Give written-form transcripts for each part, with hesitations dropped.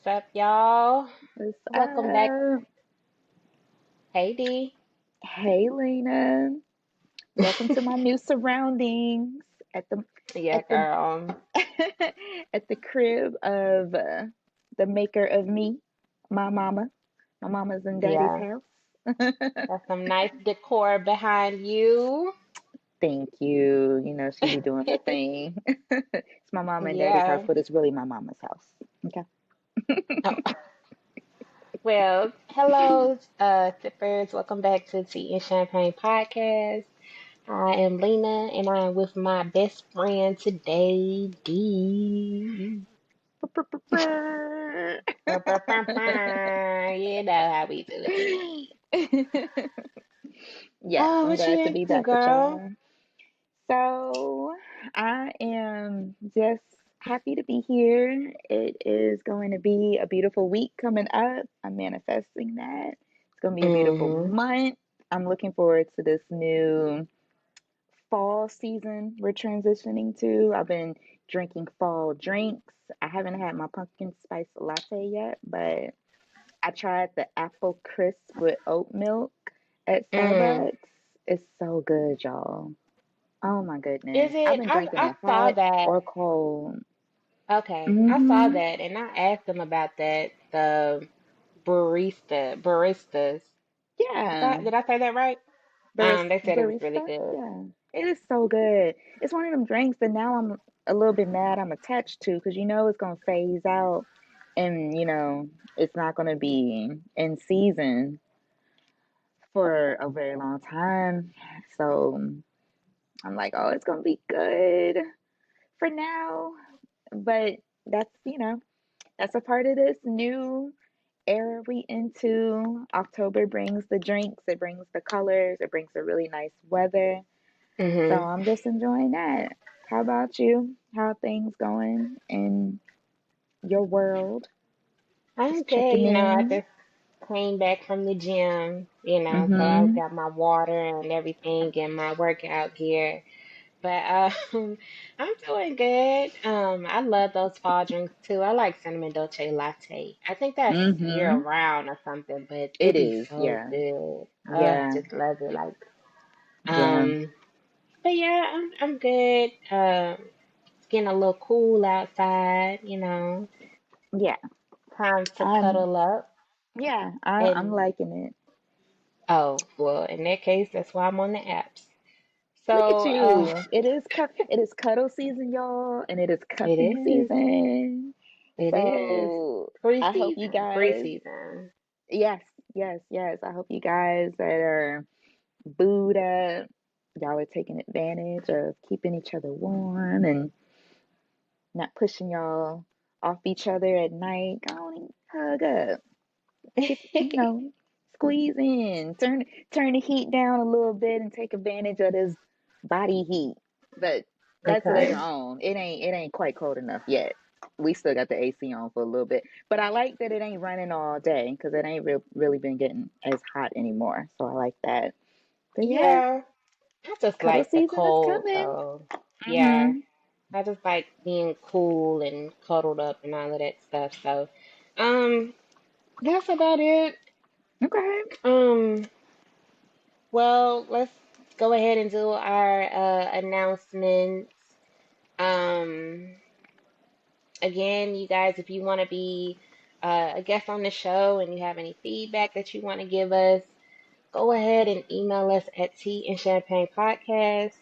up, y'all? What's Welcome back. up? Hey, D. Hey, Lena. Welcome to my new surroundings at the Yeah, at the girl. at the crib of the maker of me, my mama. My mama's and daddy's Yeah, house. got some nice decor behind you. Thank you. You know, she be doing her thing. It's my mama and daddy's house, Yeah. but it's really my mama's house. Okay. Oh, well, hello, sippers. Welcome back to Tea and Champagne Podcast. I am Lena, and I am with my best friend today, D. Brr, brr, brr, brr. You know how we do it. Yes, Oh, I'm what you glad to be into, back with girl? y'all. So I am just happy to be here. It is going to be a beautiful week coming up. I'm manifesting that. It's going to be a beautiful Mm-hmm. month. I'm looking forward to this new fall season we're transitioning to. I've been drinking fall drinks. I haven't had my pumpkin spice latte yet, but I tried the apple crisp with oat milk at Mm. Starbucks. It's so good, y'all. Oh my Is goodness. I've it? been I drinking I it saw hot that. or cold. Okay, I saw Mm-hmm. that, and I asked them about that. The baristas. Yeah. Did I say that right? They said it was really Barista. good. Yeah. It is so good. It's one of them drinks that now I'm a little bit mad I'm attached to because you know it's gonna phase out and it's not gonna be in season for a very long time. So I'm like, oh, it's gonna be good for now. But that's a part of this new era we into. October brings the drinks, it brings the colors, it brings the really nice weather. So Hmm. I'm just enjoying that. How about you? How are things going in your world? I'm Just good. checking I in. just came back from the gym. So I Mm-hmm. got my water and everything and my workout gear. But I'm doing good. I love those fall drinks too. I like cinnamon dolce latte. I think that's year Mm-hmm. round or something, but It it be is, so yeah. good. Yeah. Just love it. Like, Yeah. um, but yeah, I'm good. It's getting a little cool outside. Yeah. Time to Um, cuddle up. yeah, I'm And liking it. oh, well, in that case, that's why I'm on the apps. Look at So, you. It is cuddle season, y'all, and it is it cuffing is. season. It is So I hope you preseason. guys, Preseason. yes, yes, yes. I hope you guys that are booed up, y'all are taking advantage of keeping each other warm and not pushing y'all off each other at night. Go on and hug up. Get, squeeze in. Turn the heat down a little bit and take advantage of this body heat. But that's later Okay. on. It ain't quite cold enough yet. We still got the AC on for a little bit. But I like that it ain't running all day because it ain't really been getting as hot anymore. So I like that. But yeah, Yeah, I just cuddle like the season is cold coming. though. Yeah, Hmm. I just like being cool and cuddled up and all of that stuff. So, um, that's about it. Okay. Um, well, let's go ahead and do our announcements. Um, Again, you guys, if you want to be a guest on the show and you have any feedback that you want to give us, go ahead and email us at tea and champagne podcast.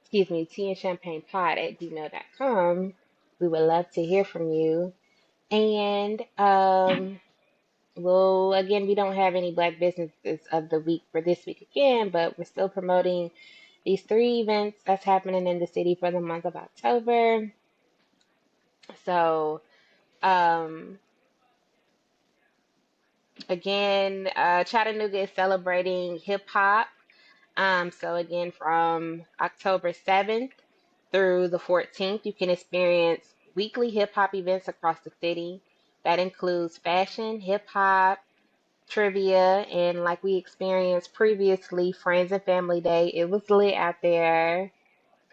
Excuse me, tea and champagne pod at gmail.com. We would love to hear from you. And well, again, we don't have any Black businesses of the week for this week again, but we're still promoting these three events that's happening in the city for the month of October. So, um, again, Chattanooga is celebrating hip hop. So again, from October 7th through the 14th, you can experience weekly hip hop events across the city. That includes fashion, hip hop, trivia, and like we experienced previously, Friends and Family Day. It was lit out there.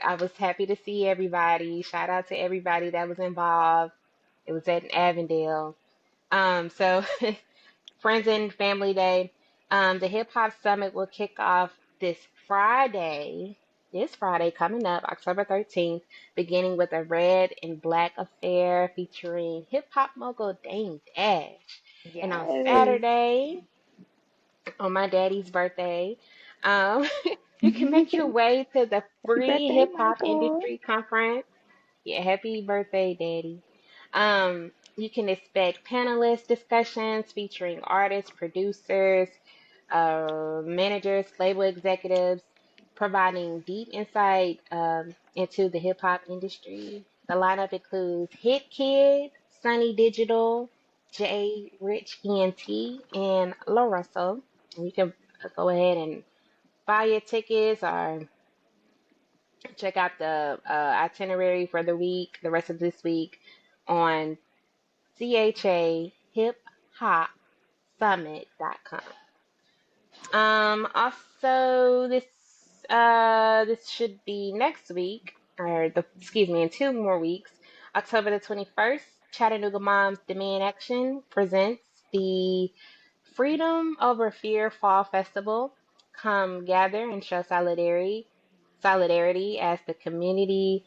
I was happy to see everybody. Shout out to everybody that was involved. It was at Avondale. So Friends and Family Day. The Hip Hop Summit will kick off this Friday coming up, October 13th, beginning with a red and black affair featuring hip hop mogul Dame Dash. And on Yes. Saturday, on my daddy's birthday, um, you can make your way to the Happy free birthday, hip hop Michael. industry conference. Yeah, happy birthday, Daddy. You can expect panelist discussions featuring artists, producers, managers, label executives, providing deep insight into the hip hop industry. The lineup includes Hit Kid, Sunny Digital, J Rich ENT, and Lil Russell. And you can go ahead and buy your tickets or check out the itinerary for the week, the rest of this week on CHAHipHopSummit.com. Also this should be next week, or excuse me, in 2 more weeks. October the 21st, Chattanooga Moms Demand Action presents the Freedom Over Fear Fall Festival. Come gather and show solidarity as the community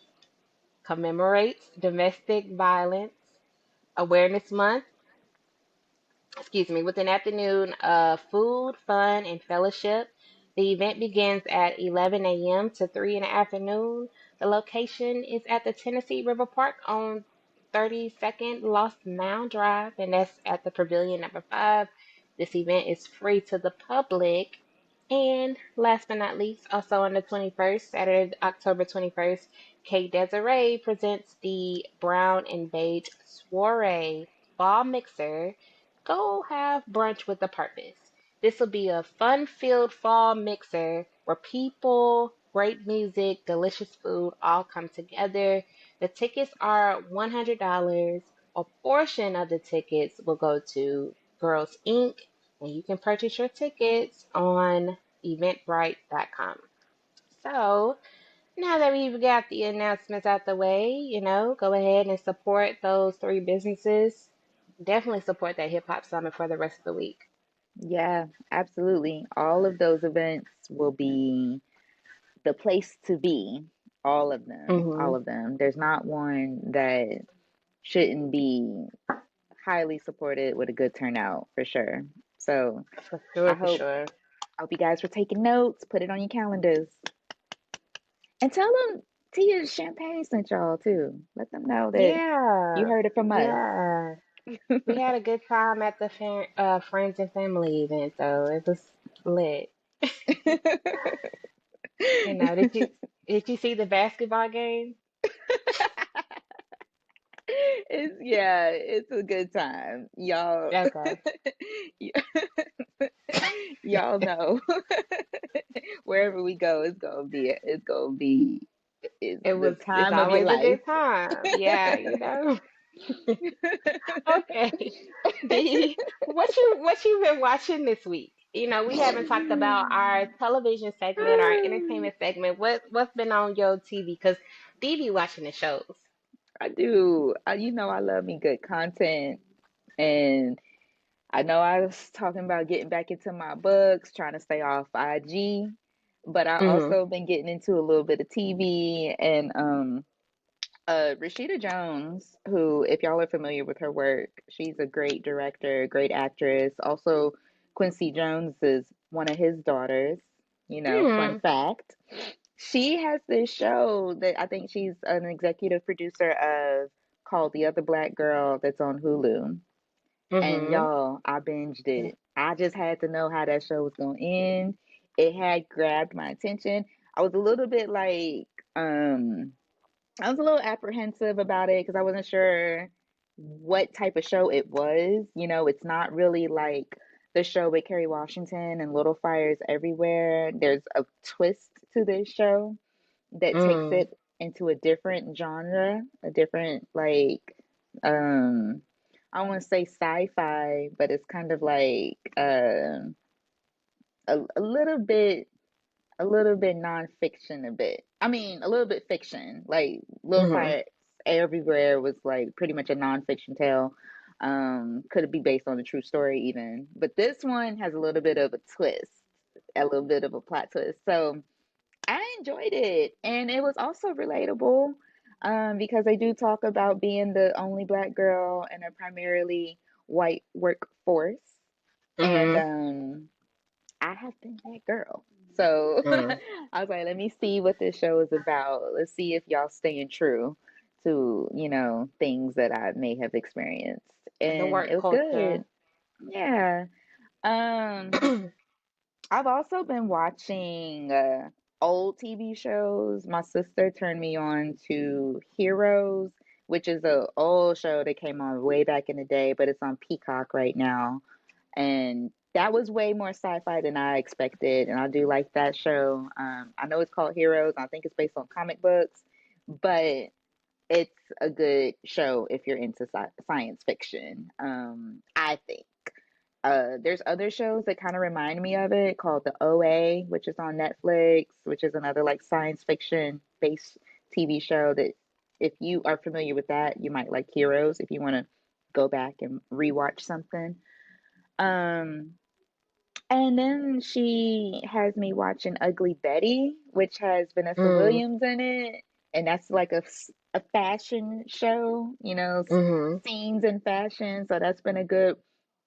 commemorates Domestic Violence Awareness Month, with an afternoon of food, fun, and fellowship. The event begins at 11 a.m. to 3 in the afternoon. The location is at the Tennessee River Park on 32nd Lost Mound Drive, and that's at the Pavilion number 5. This event is free to the public. And last but not least, also on the 21st, Saturday, October 21st, Kate Desiree presents the Brown and Beige Soiree Fall Mixer. Go have brunch with a purpose. This will be a fun-filled fall mixer where people, great music, delicious food all come together. The tickets are $100. A portion of the tickets will go to Girls Inc., and you can purchase your tickets on eventbrite.com. So, now that we've got the announcements out the way, go ahead and support those 3 businesses. Definitely support that hip hop summit for the rest of the week. Yeah, absolutely. All of those events will be the place to be. All of them. Hmm. All of them. There's not one that shouldn't be highly supported with a good turnout for sure. So For sure, I for hope sure. I hope you guys were taking notes, put it on your calendars. And tell them Tia Champagne sent y'all too. Let them know that you Yeah, heard it from us. yeah. We had a good time at the friends and family event, though. It was lit. Did you see the basketball game? It's a good time. Okay. Y'all know wherever we go, it's the It's time of your always a life. good time. Yeah. Okay. D, what you been watching this week? We haven't talked about our television segment, our entertainment segment. What's been on your TV? Because D be watching the shows. I do. I love me good content, and I know I was talking about getting back into my books, trying to stay off IG, but I Mhm. also been getting into a little bit of TV and Rashida Jones, who, if y'all are familiar with her work, she's a great director, great actress. Also, Quincy Jones is one of his daughters, fun Mhm. fact. She has this show that I think she's an executive producer of called The Other Black Girl that's on Hulu. And Mhm. y'all, I binged it. I just had to know how that show was going to end. It had grabbed my attention. I was a little bit like, I was a little apprehensive about it because I wasn't sure what type of show it was. It's not really like the show with Kerry Washington and Little Fires Everywhere. There's a twist to this show that takes Mhm. it into a different genre, a different um I don't want to say sci-fi, but it's kind of like a little bit nonfiction, a bit. I mean, a little bit fiction. Like Little Mhm. Fire Everywhere was like pretty much a nonfiction tale. Could it be based on a true story even? But this one has a little bit of a twist, a little bit of a plot twist. So I enjoyed it, and it was also relatable, because they do talk about being the only black girl in a primarily white workforce, and Mhm. I have been that girl. So Mm. I was like, let me see what this show is about. Let's see if y'all staying true to, things that I may have experienced. The And work it was good. culture. Yeah. Um, I've also been watching old TV shows. My sister turned me on to Heroes, which is a old show that came on way back in the day, but it's on Peacock right now. And that was way more sci-fi than I expected, and I do like that show. I know it's called Heroes. I think it's based on comic books, but it's a good show if you're into science fiction. I think. There's other shows that kind of remind me of it called the OA, which is on Netflix, which is another like science fiction based TV show that if you are familiar with that, you might like Heroes if you want to go back and rewatch something. Um, and then she has me watching Ugly Betty, which has Vanessa Mm. Williams in it. And that's like a fashion show, Mhm. scenes in fashion. So that's been a good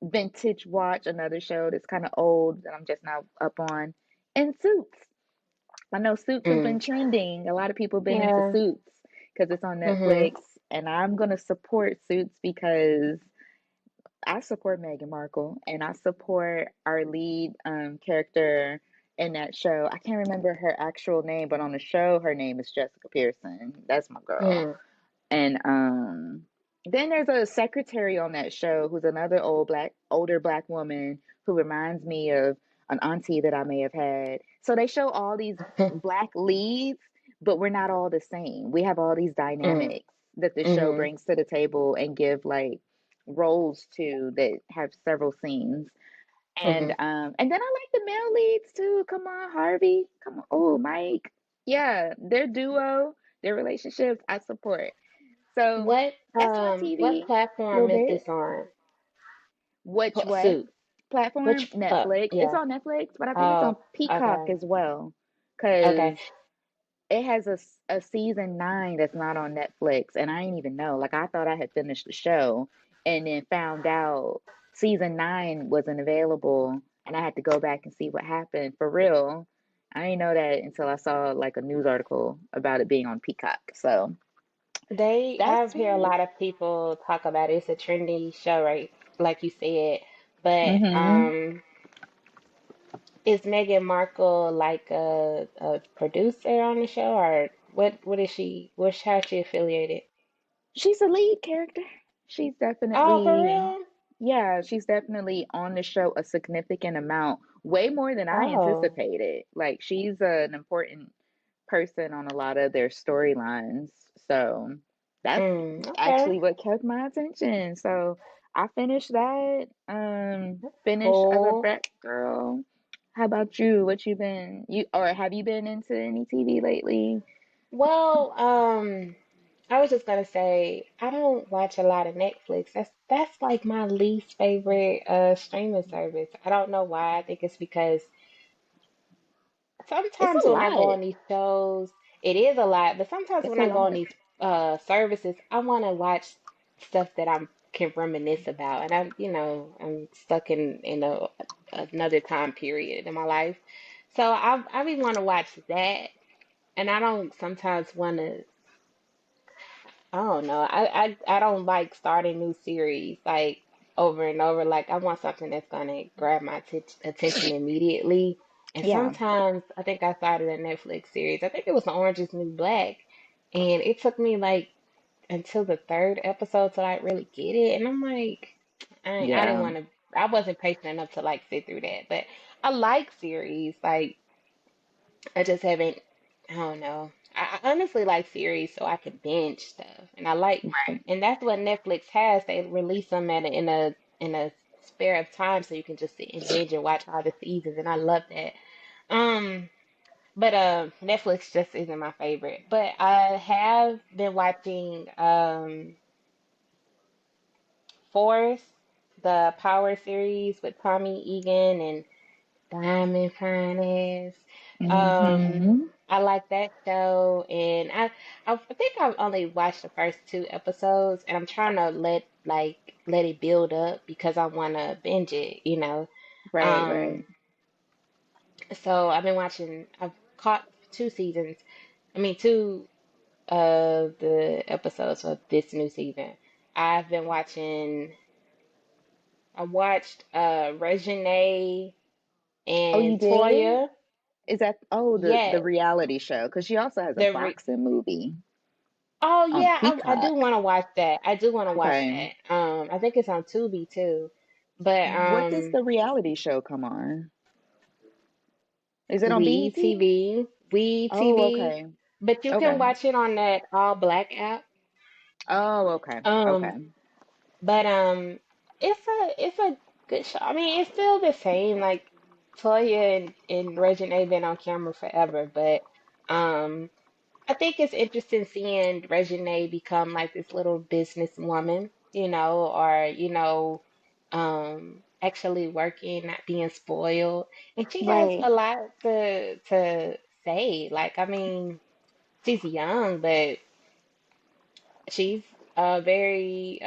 vintage watch. Another show that's kind of old that I'm just now up on. And Suits. I know Suits has been Mm. trending. A lot of people have been into Yeah. Suits because it's on Mhm. Netflix. And I'm going to support Suits because I support Meghan Markle and I support our lead character in that show. I can't remember her actual name, but on the show, her name is Jessica Pearson. That's my girl. Mm. And then there's a secretary on that show who's another older black woman who reminds me of an auntie that I may have had. So they show all these black leads, but we're not all the same. We have all these Mm. dynamics that the show Mhm. brings to the table and give like roles to that have several scenes. Mhm. And then I like the male leads too. Come on, Harvey. Come on. Oh, Mike. Yeah, their duo, their relationships, I support. So that's my What TV a little platform is bit. this on? Which what Suit. platform? Which Netflix. It's yeah. on Netflix, but I think it's on Oh, Peacock okay. as well. Okay. Because it has a season 9 that's not on Netflix, and I didn't even know. Like I thought I had finished the show, and then found out season 9 wasn't available, and I had to go back and see what happened for real. I didn't know that until I saw like a news article about it being on Peacock. So I've that's heard a one. lot of people talk about it. It's a trendy show, right? Like you said. But Hmm. is Meghan Markle like a producer on the show, or what is she? How's she affiliated? She's a lead character. She's Oh, for definitely, real? yeah, she's definitely on the show a significant amount, way more than I Oh. anticipated. Like, she's an important person on a lot of their storylines. So that's Okay. actually what kept my attention. So I finished that, That's finished Other cool. Black Girl. How about you? What you or have you been into any TV lately? Well, I was just gonna say I don't watch a lot of Netflix. That's like my least favorite streaming service. I don't know why. I think it's because It's sometimes a when I go lot. on these shows, it is a lot, but sometimes It's when a I go on lot. these services, I want to watch stuff that I can reminisce about. And I'm stuck in another time period in my life. So I really want to watch that, and I don't sometimes want to. I don't know. I don't like starting new series like over and over. Like I want something that's gonna grab my attention immediately. And Yeah. sometimes I think I started a Netflix series. I think it was Orange is the New Black, and it took me like until the third episode to like really get it. And I'm like, I didn't Yeah. want to. I wasn't patient enough to like sit through that. But I like series. Like I just haven't. I don't know. I honestly like series so I can binge stuff, and Right. and that's what Netflix has. They release them in a spare of time, so you can just sit and binge and watch all the seasons, and I love that. Um, but Netflix just isn't my favorite. But I have been watching Force, the Power series with Tommy Egan and Diamond Finance. Mm-hmm. I like that show, and I think I've only watched the first two episodes, and I'm trying to let it build up because I want to binge it, you know. Right, right. Um, so I've been watching. I've caught two seasons. I mean, two of the episodes of this new season. I've been watching. I watched Regine Oh, you and did? Toya. Is that the Yes, reality show? Because she also has a the re boxing movie oh on yeah, I do Peacock. want to watch that. I do want to watch Okay. that. I think it's on Tubi too. But What does the reality show come on? Is it on We BET? TV, We Oh, TV, okay. but you can Okay. watch it on that All Black app. Oh, okay. Um, Okay. but it's a good show. I mean, it's still the same. Like Toya and Regina been on camera forever, but um. I think it's interesting seeing Regine become like this little businesswoman, or actually working, not being spoiled. And she has Right. a lot to say. Like, I mean, she's young, but she's very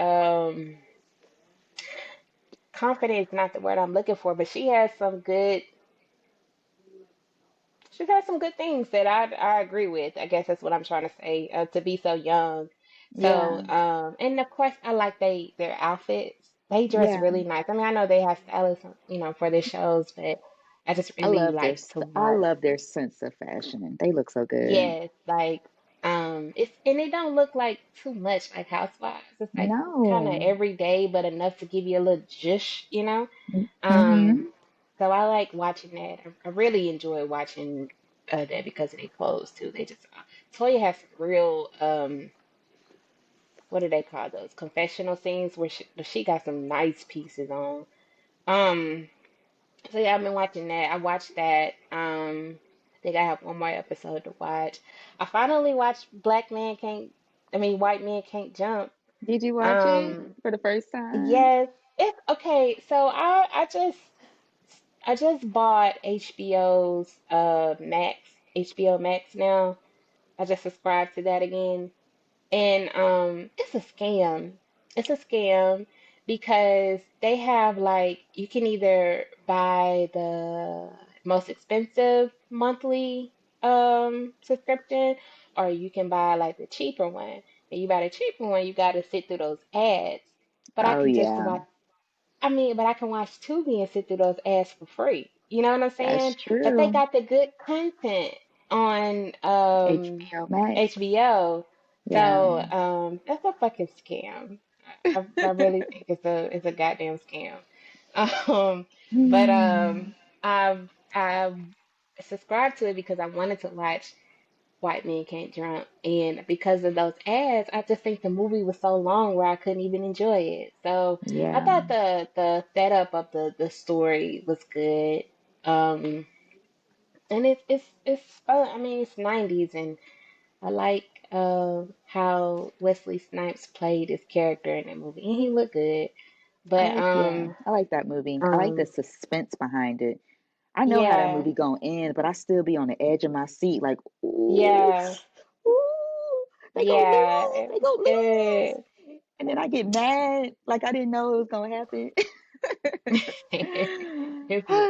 confident is not the word I'm looking for, but she's got some good things that I agree with. I guess that's what I'm trying to say. To be so young, so Yeah. and of course I like their outfits. They dress Yeah. really nice. I mean, I know they have stylists, for their shows, but I just really like to I watch. love their sense of fashion. They look so good. Yes, like it's and it don't look like too much like Housewives. It's like kind of No. every day, but enough to give you a little zhuzh. Um, Mm-hmm. so I like watching that. I really enjoy watching that because of their clothes too. They just Toya has some real what do they call those confessional scenes where she got some nice pieces on. Um, so yeah, I've been watching that. I watched that. I think I have one more episode to watch. I finally watched White Men Can't Jump. Did you watch it Um, for the first time? yes, it's okay. So I just bought HBO Max now. I just subscribed to that again. And it's a scam. It's a scam because they have like you can either buy the most expensive monthly subscription or you can buy like the cheaper one. And you buy the cheaper one, you got to sit through those ads. But I Oh can just yeah, watch but I can watch Tubi and sit through those ads for free. You know what I'm that's saying? But they true. got the good content on HBO Max. HBO. Yeah. So that's a fucking scam. I really think it's a goddamn scam. Um, but Hmm. I've subscribed to it because I wanted to watch White Men Can't Jump. And because of those ads, I just think the movie was so long where I couldn't even enjoy it. So I Yeah. thought the setup of the story was good. Um, and it's fun. I mean, it's 90s, and I like how Wesley Snipes played his character in that movie, and he looked good. But Yeah, I like that movie. I like the um, suspense behind it. I know how that yeah, movie gonna end, but I still be on the edge of my seat, like, ooh, yeah, ooh, yeah. It they was gonna lose. good. And then I get mad, like I didn't know it was gonna happen.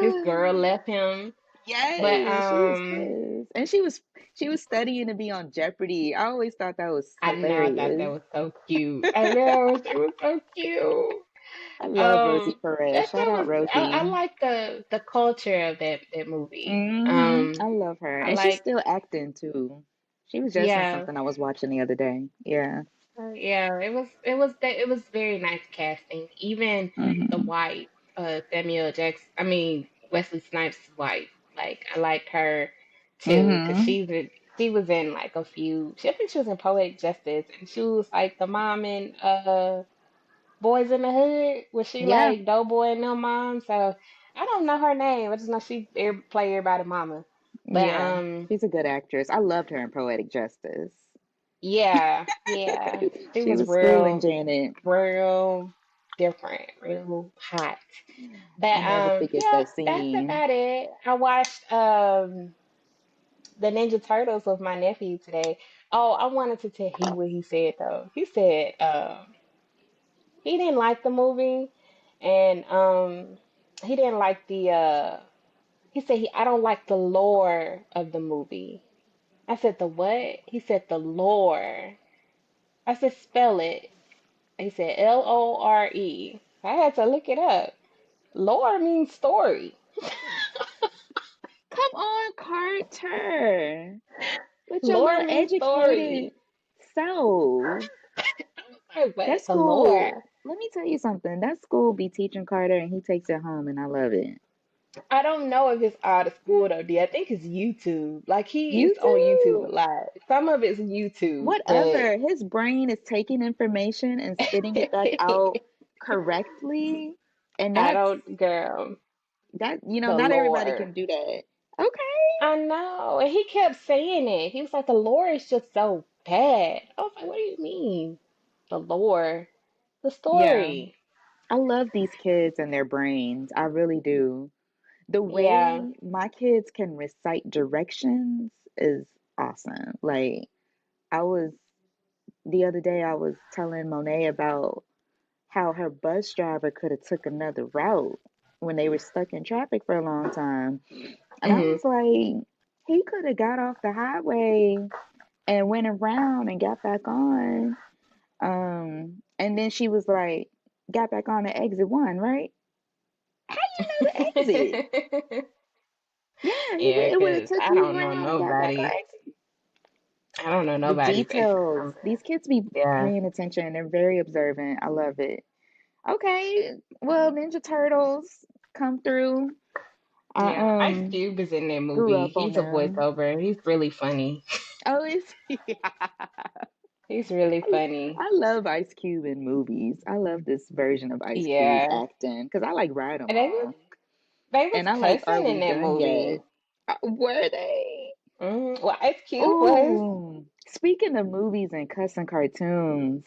His girl left him, but Yes, she was pissed. And she was studying to be on Jeopardy. I always thought that was I know I thought that hilarious. was so cute. I know it was so cute. I love Rosie That Perez. Shout that out was I Rosie. like the culture of that movie. I love her. I And she's like still acting too. She was just in yeah. something I was watching the other day. Yeah. Yeah, it was very nice casting. Even the Hmm. wife, Samuel Jackson. I mean Wesley Snipes' wife. Like I liked her too because Hmm. she was in like a few. I think she was in Poetic Justice, and she was like the mom in Boys in the Hood. Was she Yeah. like Doughboy and their mom? So I don't know her name. I just know she play everybody mama. But Yeah. She's a good actress. I loved her in Poetic Justice. yeah, yeah, she She was was schooling real, Janet. real. different, real hot. I But never forget yeah, that that's scene. about it. I watched the Ninja Turtles with my nephew today. Oh, I wanted to tell you what he said though. He said he didn't like the movie, and he didn't like the he said I don't like the lore of the movie. I said the what? He said the lore. I said spell it. He said Lore. I had to look it up. Lore means story. Come on, Carter. With your Lore little means educated story. self. Hey, That what? The school, lore. let me tell you something. That school be teaching Carter and he takes it home and I love it. I don't know if it's out of school though, D. I think it's YouTube. Like he You is on YouTube a too. lot. Some of it's YouTube, but Whatever. His brain is taking information and spitting it back out correctly. And I don't, girl, the not everybody lore. can do that. Okay. I know. And he kept saying it. He was like, the lore is just so bad. I was like, what do you mean? The lore. The Yeah. story. I love these kids and their brains. I really do. The Yeah. way my kids can recite directions is awesome. Like I was the other day I was telling Monet about how her bus driver could have took another route when they were stuck in traffic for a long time. And I Hmm. was like, he could have got off the highway and went around and got back on. And then she was like, got back on at exit one, right? How you know the exit? Yeah, Yeah, it would have because took I you don't know around and got back on nobody. exit. I don't know The nobody's exit details. number. These kids be Yeah. paying attention. They're very observant. I love it. Okay, well, Ninja Turtles come through. Yeah. I Ice Cube is in that grew movie. up on He's a them. voiceover. He's really funny. Oh, it's yeah. He's really funny. I love Ice Cube in movies. I love this version of Ice Cube Yeah. acting because I like Ride And Along they was and I like Are cussing in We that Done Yet? movie. Were they? Well, Ice Cube was. Oh, speaking of movies and cussing cartoons,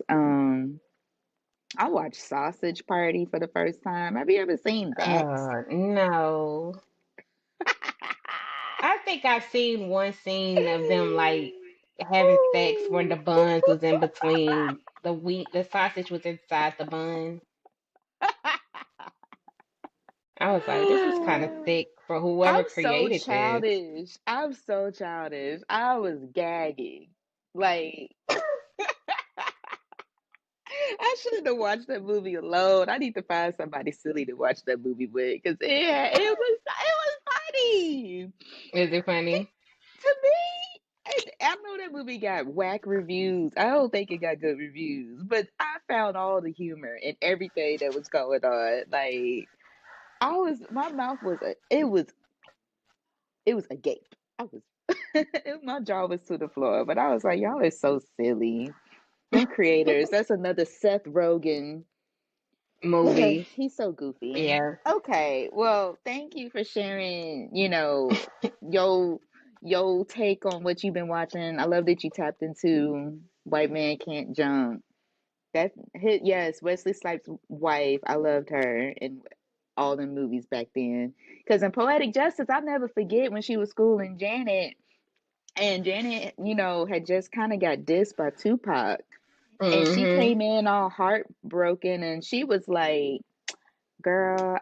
I watched Sausage Party for the first time. Have you ever seen that? No. I think I've seen one scene of them like having sex when the buns was in between the wheat, the sausage was inside the bun. I was like, this is kind of thick for whoever I'm so created this. childish. I'm so childish. I was gagging. Like I shouldn't have watched that movie alone. I need to find somebody silly to watch that movie with because it was funny Is it funny? to me. I know that movie got whack reviews. I don't think it got good reviews, but I found all the humor in everything that was going on. Like my mouth was it was agape. I was my jaw was to the floor, but I was like, y'all are so silly. Them creators. That's another Seth Rogen. Movie. He's so goofy. Yeah. Okay, well, thank you for sharing, your take on what you've been watching. I love that you tapped into White Man Can't Jump. That hit, yes, Wesley Snipes' wife. I loved her in all the movies back then. Because in Poetic Justice, I'll never forget when she was schooling Janet, and Janet, had just kind of got dissed by Tupac, and she Hmm. came in all heartbroken, and she was like, "Girl,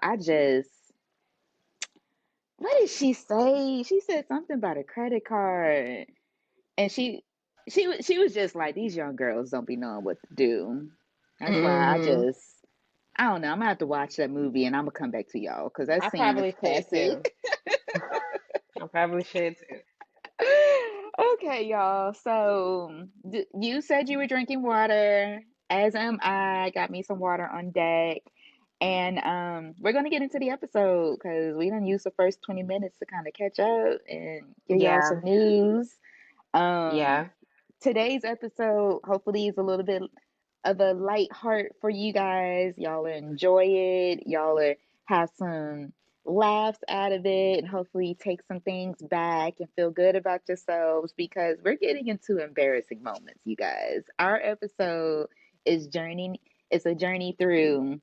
what did she say? She said something about a credit card, and she was just like, these young girls don't be knowing what to do. That's why Hmm. I don't know. I'm gonna have to watch that movie, and I'm gonna come back to y'all because that I scene is probably should classic. too. I probably should too. Okay, y'all. So you said you were drinking water, as am I. Got me some water on deck. And we're gonna get into the episode because we done use the first 20 minutes to kind of catch up and give y'all some Yeah. news. Um, Yeah. Today's episode hopefully is a little bit of a light heart for you guys. Y'all enjoy it. Have some laughs out of it and hopefully take some things back and feel good about yourselves because we're getting into embarrassing moments, you guys. Our episode is journey it's a journey through.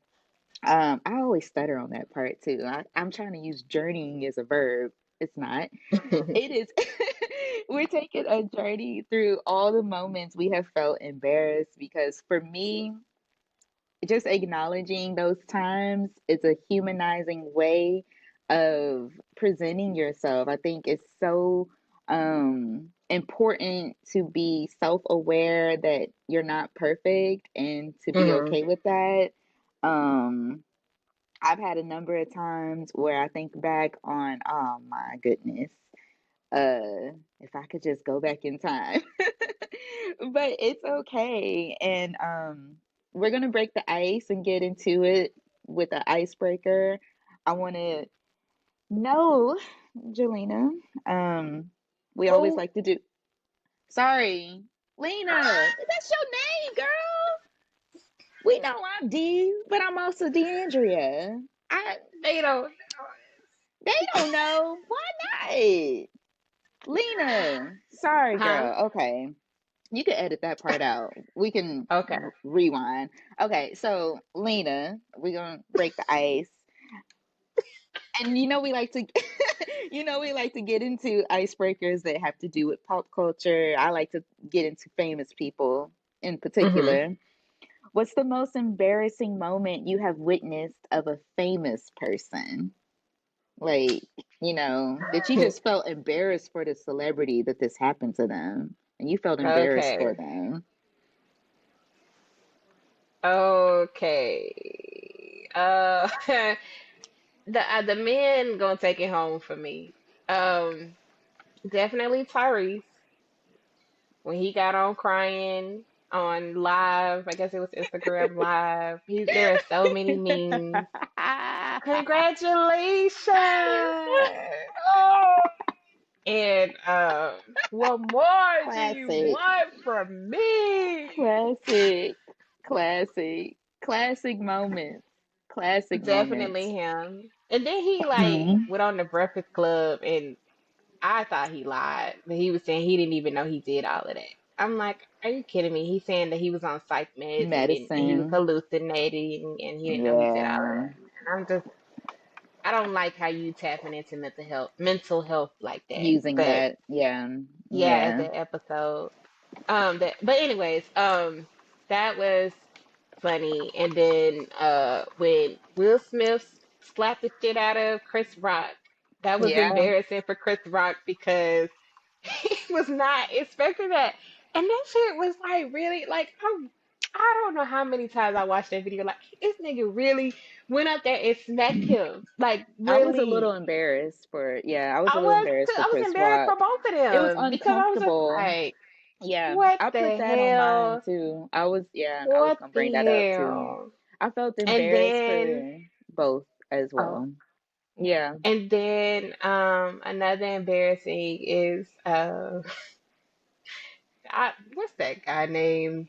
I always stutter on that part too. I'm trying to use journeying as a verb. It's not. It is. We're taking a journey through all the moments we have felt embarrassed because for me, just acknowledging those times is a humanizing way of presenting yourself. I think it's so important to be self aware that you're not perfect and to be Hmm. okay with that. Um, I've had a number of times where I think back on, oh my goodness, if I could just go back in time. But it's okay. And we're gonna break the ice and get into it with an icebreaker. I wanna know, Jelena, we always Who? like to do, sorry, Lena, that's your name, girl. We know I'm D, but I'm also DeAndrea. I They don't. They don't know. Why not? Lena. Sorry, Huh? girl. Okay. You can edit that part out. We can Okay. rewind. Okay, so Lena, we're gonna break the ice. And we like to we like to get into icebreakers that have to do with pop culture. I like to get into famous people in Hmm. particular. What's the most embarrassing moment you have witnessed of a famous person? Like, that you just felt embarrassed for the celebrity that this happened to them, and you felt embarrassed for Okay. them. Okay. The men gonna take it home for me. Definitely Tyrese when he got on crying on live. I guess it was Instagram live. There are so many memes. Congratulations! Oh, and what more do you Classic, want from me? classic, classic moments, classic Definitely moments. him. And then he like Mhm. went on the Breakfast Club, and I thought he lied, but he was saying he didn't even know he did all of that. I'm like, are you kidding me? He's saying that he was on psych meds and he was Medicine, hallucinating and he didn't know he did all of yeah, that. And I don't like how you tapping into mental health like that. using But that, yeah, yeah, as yeah, an episode. But anyways, that was funny. And then when Will Smith slapped the shit out of Chris Rock, that was yeah. embarrassing for Chris Rock because he was not expecting that. And that shit was like really like I don't know how many times I watched that video. Like this nigga really went up there and smacked him. Like I was a little really. embarrassed for, yeah, I was a I little was too, embarrassed for I was Chris embarrassed for Rock. both of It was them because I was just uncomfortable. like, Yeah, what I put the that on mine hell? too. I was What gonna bring the that up too. hell? I felt And embarrassed then for both as oh, well. Yeah, and then another embarrassing is what's that guy name?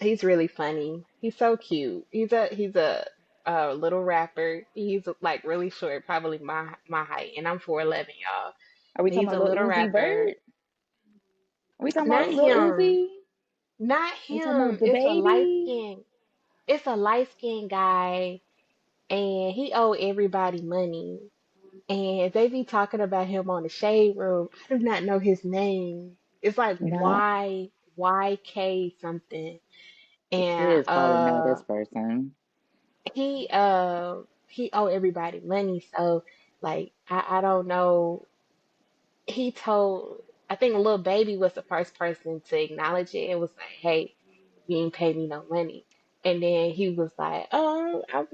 He's really funny. He's so cute. He's a little rapper. He's like really short, probably my height, and I'm 4'11", y'all. are we talking He's about a Lil little Uzi rapper. Vert? Are we talking about Not Lil him. Uzi? Not We talking about him. the baby? It's a light skinned guy, and he owe everybody money. And they be talking about him on the shade room. I do not know his name. It's like No, YK something. the And kids probably know this person. he owe everybody money. So like I don't know. He told I think Lil Baby was the first person to acknowledge it. It was like, hey, you ain't pay me no money. And then he was like, oh, I'm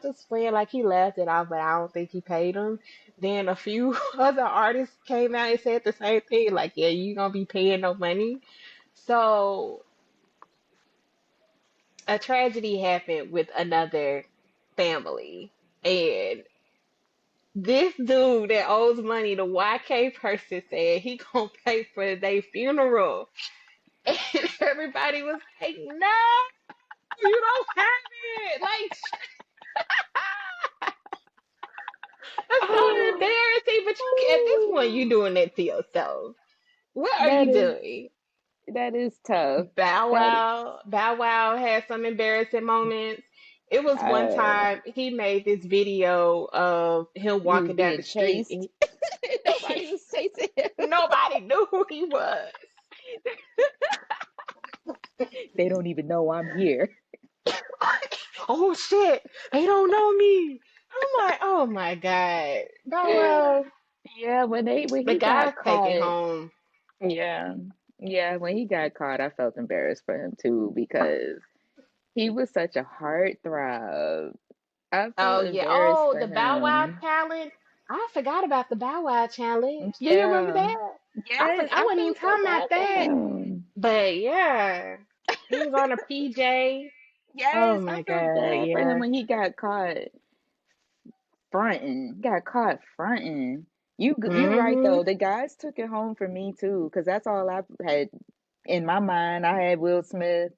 just playing. Like he laughed it off, but I don't think he paid him. Then a few other artists came out and said the same thing, like, yeah, you gonna be paying no money. So a tragedy happened with another family. And this dude that owes money, the YK person said he gonna pay for their funeral. And everybody was like, no, you don't have it. Like, that's so embarrassing. But at this point, you doing that to yourself. What are That you is doing? that is tough. Bow That Wow. Bow Wow had some embarrassing moments. It was one Uh, time he made this video of him he was walking down being the street chased. and Nobody was chasing him. nobody knew who he was. They don't even know I'm here. Oh shit, they don't know me. I'm like, oh my God. But well, Yeah, when the he guys got take it caught, home. yeah. Yeah, when he got caught, I felt embarrassed for him too because he was such a heartthrob. I Oh felt yeah. embarrassed Oh, for the Bow Wow him. challenge. I forgot about the Bow Wow challenge. Do you remember Yeah. that? Yes, I I wasn't even felt so talking about bad for that. him. But yeah, he was on a PJ. Oh Yes, I my felt God, bad for him yeah. when he got caught fronting. Got caught fronting. You're right Hmm. though. The guys took it home for me too, because that's all I had in my mind. I had Will Smith.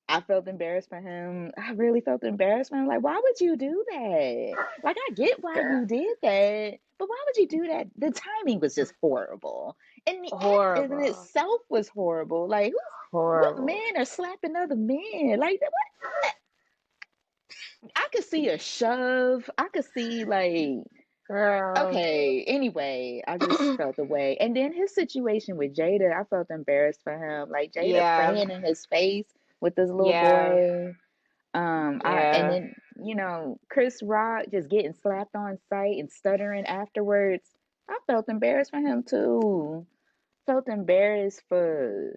I felt embarrassed for him. I really felt embarrassed for him. Like, why would you do that? Like, I get why you did that, but why would you do that? The timing was just horrible, and the act in Horrible. itself was horrible. Like, what Horrible. men are slapping other men? Like, I could see a shove. I could see like, Girl. okay. Anyway, I just felt the way. And then his situation with Jada, I felt embarrassed for him. Like Jada Yeah. playing in his face with this little Yeah. boy. I and Yeah. then Chris Rock just getting slapped on sight and stuttering afterwards. I felt embarrassed for him too. Felt embarrassed for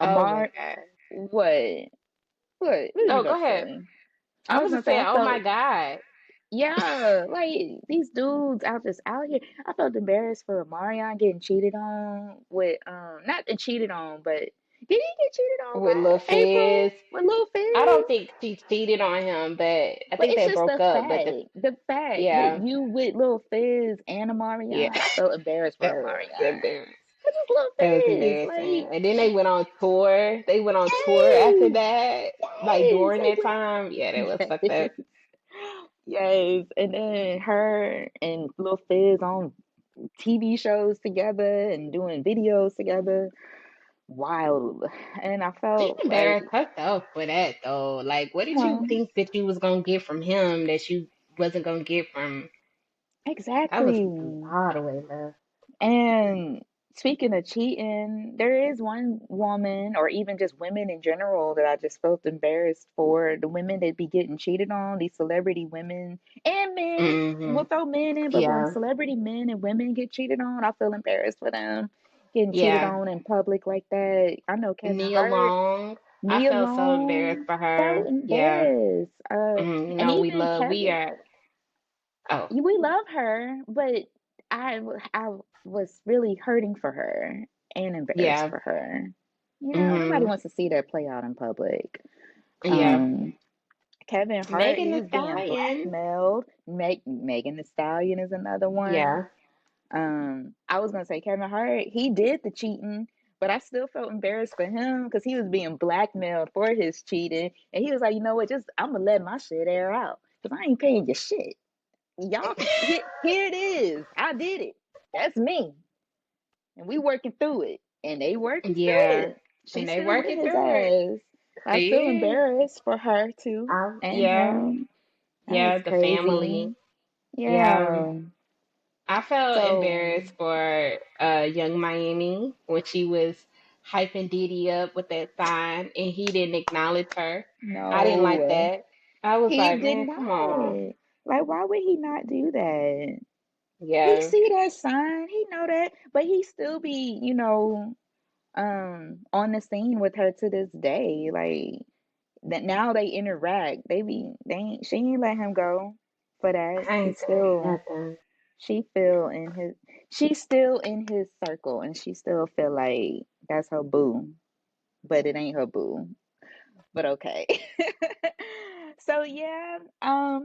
Oh my Amar. God. What? What are you No, about go to ahead. say? I I was was gonna just say saying, I oh my felt, God. yeah, like these dudes out just out here. I felt embarrassed for Marion getting cheated on with not cheated on, but did he get cheated on With Lil by Fizz. April with Lil I don't Fizz? think she cheated on him, but I But think it's they just broke up. But the fact that yeah, you with Lil Fizz and yeah, Marion, I felt embarrassed for that was Marion. embarrassing. Cause it's Lil That was Fizz, embarrassing. like And then they went on tour. They went on tour after yes, that, like yes, during like that time. Yeah, that was fucked yes, up. yes. And then her and Lil Fizz on TV shows together and doing videos together. Wild. And I She felt like, embarrassed herself for that though. Like, what did you huh, think that you was gonna get from him that you wasn't gonna get from? That was a exactly. lot of way left. And speaking of cheating, there is one woman, or even just women in general, that I just felt embarrassed for. The women that be getting cheated on, these celebrity women and men. Hmm. We'll throw men in, but when Yeah, celebrity men and women get cheated on, I feel embarrassed for them getting cheated yeah. on in public like that. I know Kevin Nia Hart, Long. I Nia felt so embarrassed Long, for felt her. Yeah. embarrassed. You And know, even we Kevin. are. Oh, We love her, but I was really hurting for her and embarrassed yeah. for her. Nobody Hmm. wants to see that play out in public. Yeah. Um, Kevin Hart, Megan he Thee was being Stallion. blackmailed. Megan Thee Stallion is another one. Yeah. I was gonna say Kevin Hart, he did the cheating, but I still felt embarrassed for him because he was being blackmailed for his cheating, and he was like, you know what, just I'm gonna let my shit air out because I ain't paying your shit. Y'all can here it is. I did it. That's me. And we working through it. And they working through Yeah. it. And She's they still with working his through it. ass. I She feel is. embarrassed for her too. And Yeah. him. That Yeah. was The family. crazy. Yeah. Yeah. I felt So embarrassed for Young Miami when she was hyping Diddy up with that sign and he didn't acknowledge her. I didn't like no. that. I was He like, did man, come on. not. Like, why would he not do that? He Yeah. see that sign. He know that. But he still be, on the scene with her to this day. Like that now they interact. They ain't she ain't let him go for that. I He ain't saying still nothing. she feel in his she's still in his circle and she still feel like that's her boo. But it ain't her boo. But okay. So yeah,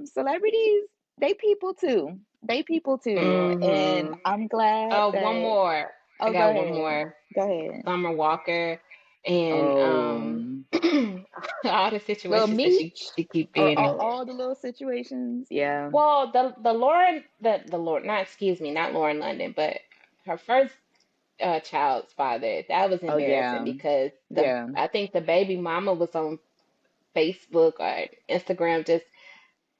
celebrities, they people too. They people too. And Hmm. I'm glad Oh, one that more. I oh go got one ahead. more. Go ahead. Summer Walker and Oh, all the little situations that Meech she keep or being in. all the little situations. Yeah. Well, the Lauren the Lord not excuse me, not Lauren London, but her first child's father, that was Oh embarrassing yeah. because the Yeah. I think the baby mama was on Facebook or Instagram just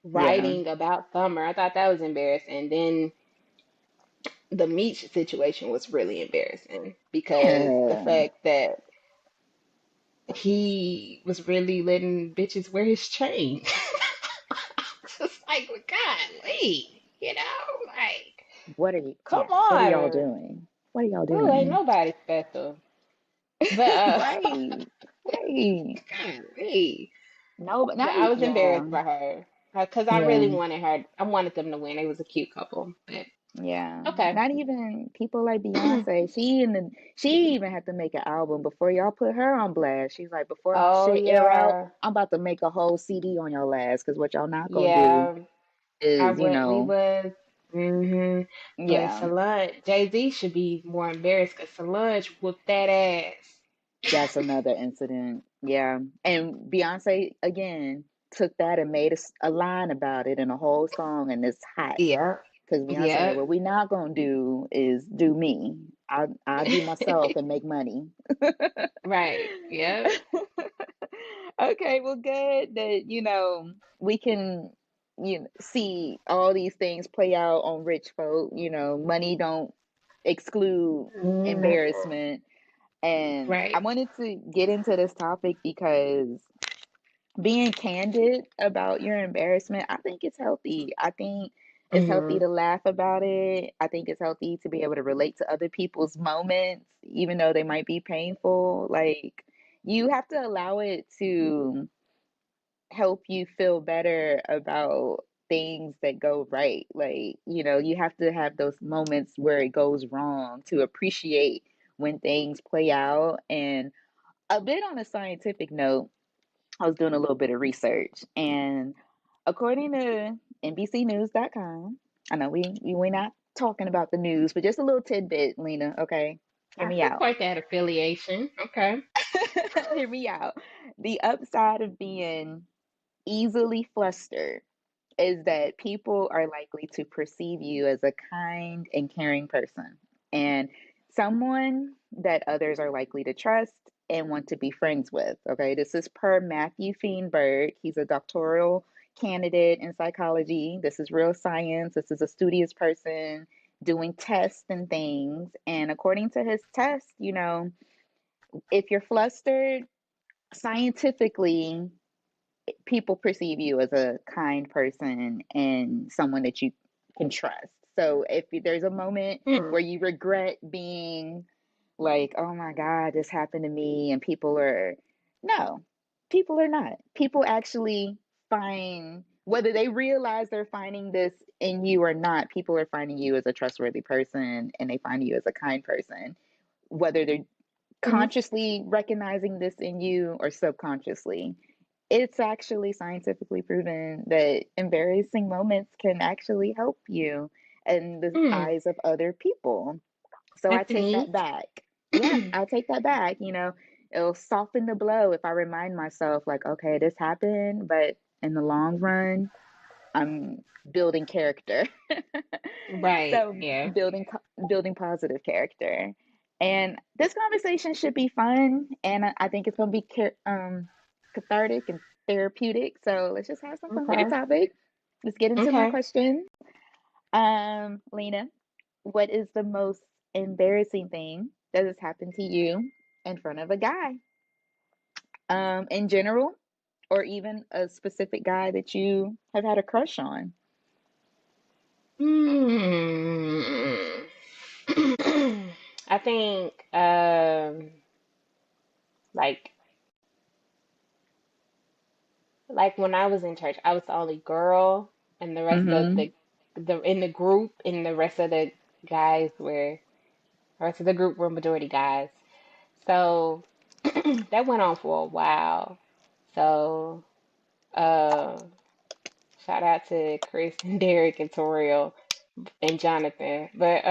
Yeah. writing about Summer. I thought that was embarrassing. Then the Meech situation was really embarrassing because the Yeah. fact that he was really letting bitches wear his chain. Just like, golly, like, What are you, come yeah, what are y'all on. doing? What are y'all Ooh, ain't doing? nobody special. But Right. Right. golly. No, but But not I was yeah. embarrassed by her because I really Yeah. wanted her. I wanted them to win. It was a cute couple. But Yeah. okay. Not even people like Beyonce. She even had to make an album before y'all put her on blast. She's like, before my Oh shit air out, yeah, I'm about to make a whole CD on your ass. Cause what y'all not gonna do yeah. I is, would. We was. Hmm. But yeah, Solange, Jay-Z should be more embarrassed because Solange whooped that ass. that's another incident. Yeah. And Beyonce again took that and made a line about it in a whole song, and it's hot. Yeah. Because Beyonce, like, Yeah. what we not gonna do is do me. I do myself and make money. Right. Yep. Okay, well, good that we can see all these things play out on rich folk. Money don't exclude Mhm. embarrassment. And I Right. wanted to get into this topic because being candid about your embarrassment, I think it's healthy. I think it's healthy Hmm. to laugh about it. I think it's healthy to be able to relate to other people's moments, even though they might be painful. Like, you have to allow it to help you feel better about things that go right. Like, you have to have those moments where it goes wrong to appreciate when things play out. And a bit on a scientific note, I was doing a little bit of research, and according to NBCnews.com, I know we're not talking about the news, but just a little tidbit, Lena. Okay, hear I me out. support that affiliation. Okay. Hear me out. The upside of being easily flustered is that people are likely to perceive you as a kind and caring person and someone that others are likely to trust and want to be friends with. Okay, this is per Matthew Feinberg. He's a doctoral candidate in psychology. This is real science. This is a studious person doing tests and things. And according to his test, if you're flustered, scientifically, people perceive you as a kind person and someone that you can trust. So if there's a moment Hmm. where you regret being like, oh my God, this happened to me, and no, people are not. People actually find, whether they realize they're finding this in you or not, people are finding you as a trustworthy person and they find you as a kind person, whether they're Hmm. consciously recognizing this in you or subconsciously. It's actually scientifically proven that embarrassing moments can actually help you in the Hmm. eyes of other people. So I That's take that neat. back. Yeah, I take that back. It'll soften the blow if I remind myself, like, okay, this happened, but in the long run, I'm building character. Right. So Yeah. building positive character. And this conversation should be fun, and I think it's going to be cathartic and therapeutic. So let's just have some fun with the Okay. topic. Let's get into my Okay. questions. Lena, what is the most embarrassing thing that has happened to you in front of a guy? In general, or even a specific guy that you have had a crush on? Hmm. I think like when I was in church, I was the only girl, and the rest of Mm-hmm. the in the group, and the rest of the guys were the rest of the group were majority guys. So that went on for a while. So uh, shout out to Chris and Derek and Toriel and Jonathan. But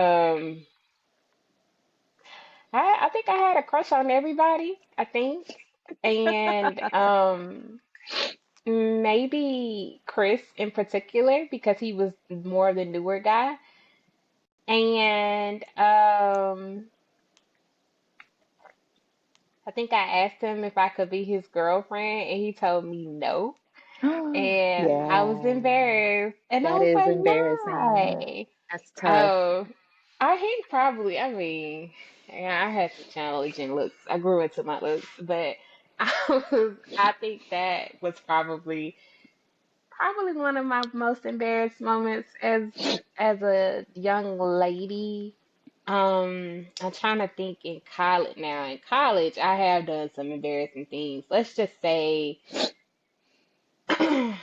I think I had a crush on everybody. I think, and maybe Chris in particular because he was more of the newer guy. And I think I asked him if I could be his girlfriend, and he told me no. And I was Yeah, embarrassed. And I that was is like, embarrassing. why? That's tough. Oh, he probably, I mean, yeah, I had some challenging looks. I grew into my looks, but I think that was probably one of my most embarrassed moments as a young lady. I'm trying to think in college now. In college, I have done some embarrassing things. Let's just say I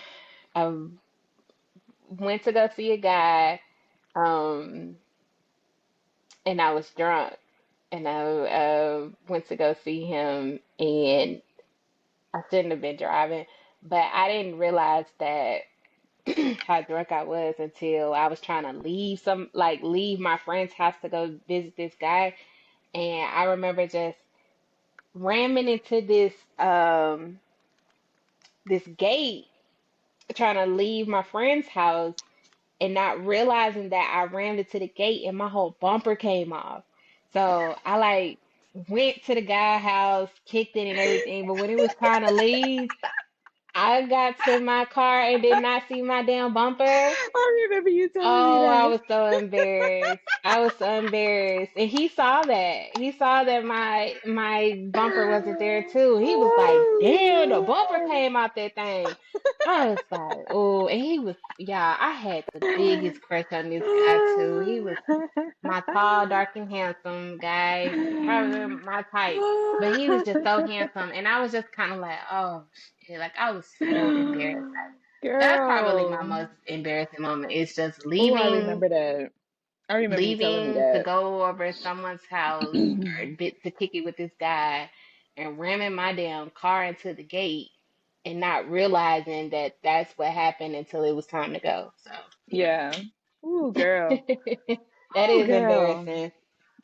went to go see a guy, um, and I was drunk, and I went to go see him, and I shouldn't have been driving, but I didn't realize that how drunk I was until I was trying to leave my friend's house to go visit this guy, and I remember just ramming into this gate trying to leave my friend's house and not realizing that I rammed into the gate and my whole bumper came off. So I went to the guy house, kicked it and everything, but when it was time to leave, I got to my car and did not see my damn bumper. I remember you telling me Oh, I that. was so embarrassed. I was so embarrassed. And he saw that. He saw that my bumper wasn't there too. He was like, "Damn, the bumper Oh came out that thing." I was like, "Oh," and he was, yeah, I had the biggest crush on this guy too. He was my tall, dark, and handsome guy, probably my type. But he was just so handsome, and I was just kind of like, "Oh shit!" Like I was so embarrassed. That's probably my Girl. most embarrassing moment. It's just Oh, I remember that. I remember you telling me leaving to that. go over someone's house or bit to kick it with this guy and ramming my damn car into the gate and not realizing that that's what happened until it was time to go. So, yeah. Yeah. Ooh, girl. That Oh, is girl. embarrassing.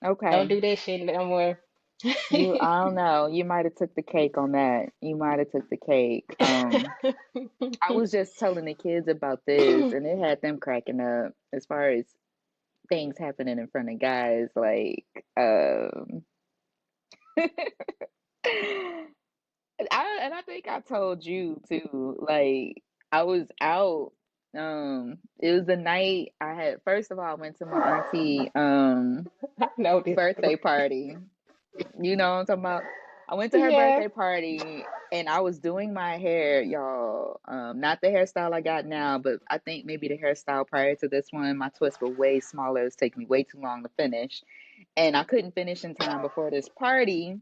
Don't Okay. do that shit no more. I don't know. You might have took the cake on that. You might have took the cake. I was just telling the kids about this and it had them cracking up as far as things happening in front of guys. And I think I told you too. Like I was out. It was the night I had. First of all, I went to my auntie I know this birthday story. party. You know what I'm talking about? I went to her Yeah. birthday party and I was doing my hair, y'all. Not the hairstyle I got now, but I think maybe the hairstyle prior to this one. My twists were way smaller. It was taking me way too long to finish, and I couldn't finish in time before this party.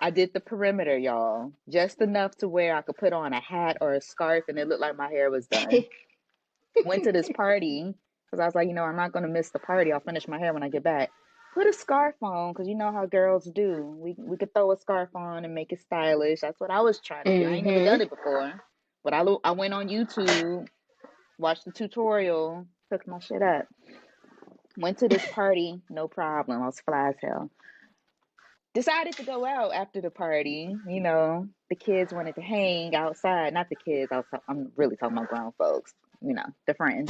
I did the perimeter, y'all, just enough to where I could put on a hat or a scarf and it looked like my hair was done. Went to this party because I was like, I'm not going to miss the party. I'll finish my hair when I get back. Put a scarf on because you know how girls do. We could throw a scarf on and make it stylish. That's what I was trying to do. I ain't never done Mhm. it before. But I went on YouTube, watched the tutorial, took my shit up. Went to this party, no problem. I was fly as hell. Decided to go out after the party. The kids wanted to hang outside. Not the kids. I'm really talking about grown folks. The friends.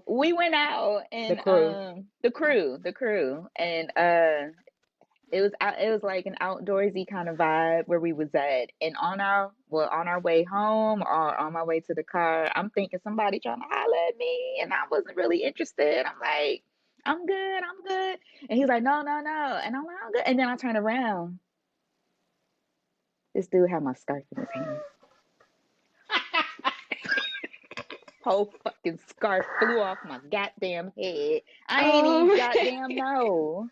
We went out The and crew. the crew, and it was like an outdoorsy kind of vibe where we was at. And on our way home or on my way to the car, I'm thinking somebody trying to holler at me, and I wasn't really interested. I'm like, I'm good. And he's like, no, no, no. And I'm like, I'm good. And then I turn around. This dude had my scarf in his hand. Whole fucking scarf flew off my goddamn head. I ain't even Oh. goddamn know.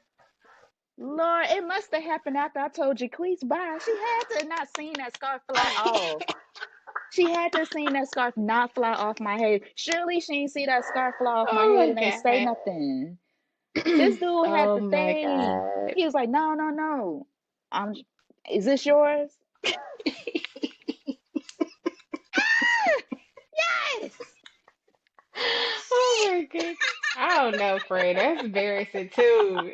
Lord, it must have happened after I told Jaquise bye. She had to have not seen that scarf fly off. She had to have seen that scarf not fly off my head. Surely she ain't see that scarf fly off my Oh head my and ain't say god. nothing. This dude had Oh the my thing. god. He was like, no, no, no. I'm. Is this yours? Yes. Oh my god. I don't know, friend. That's embarrassing too.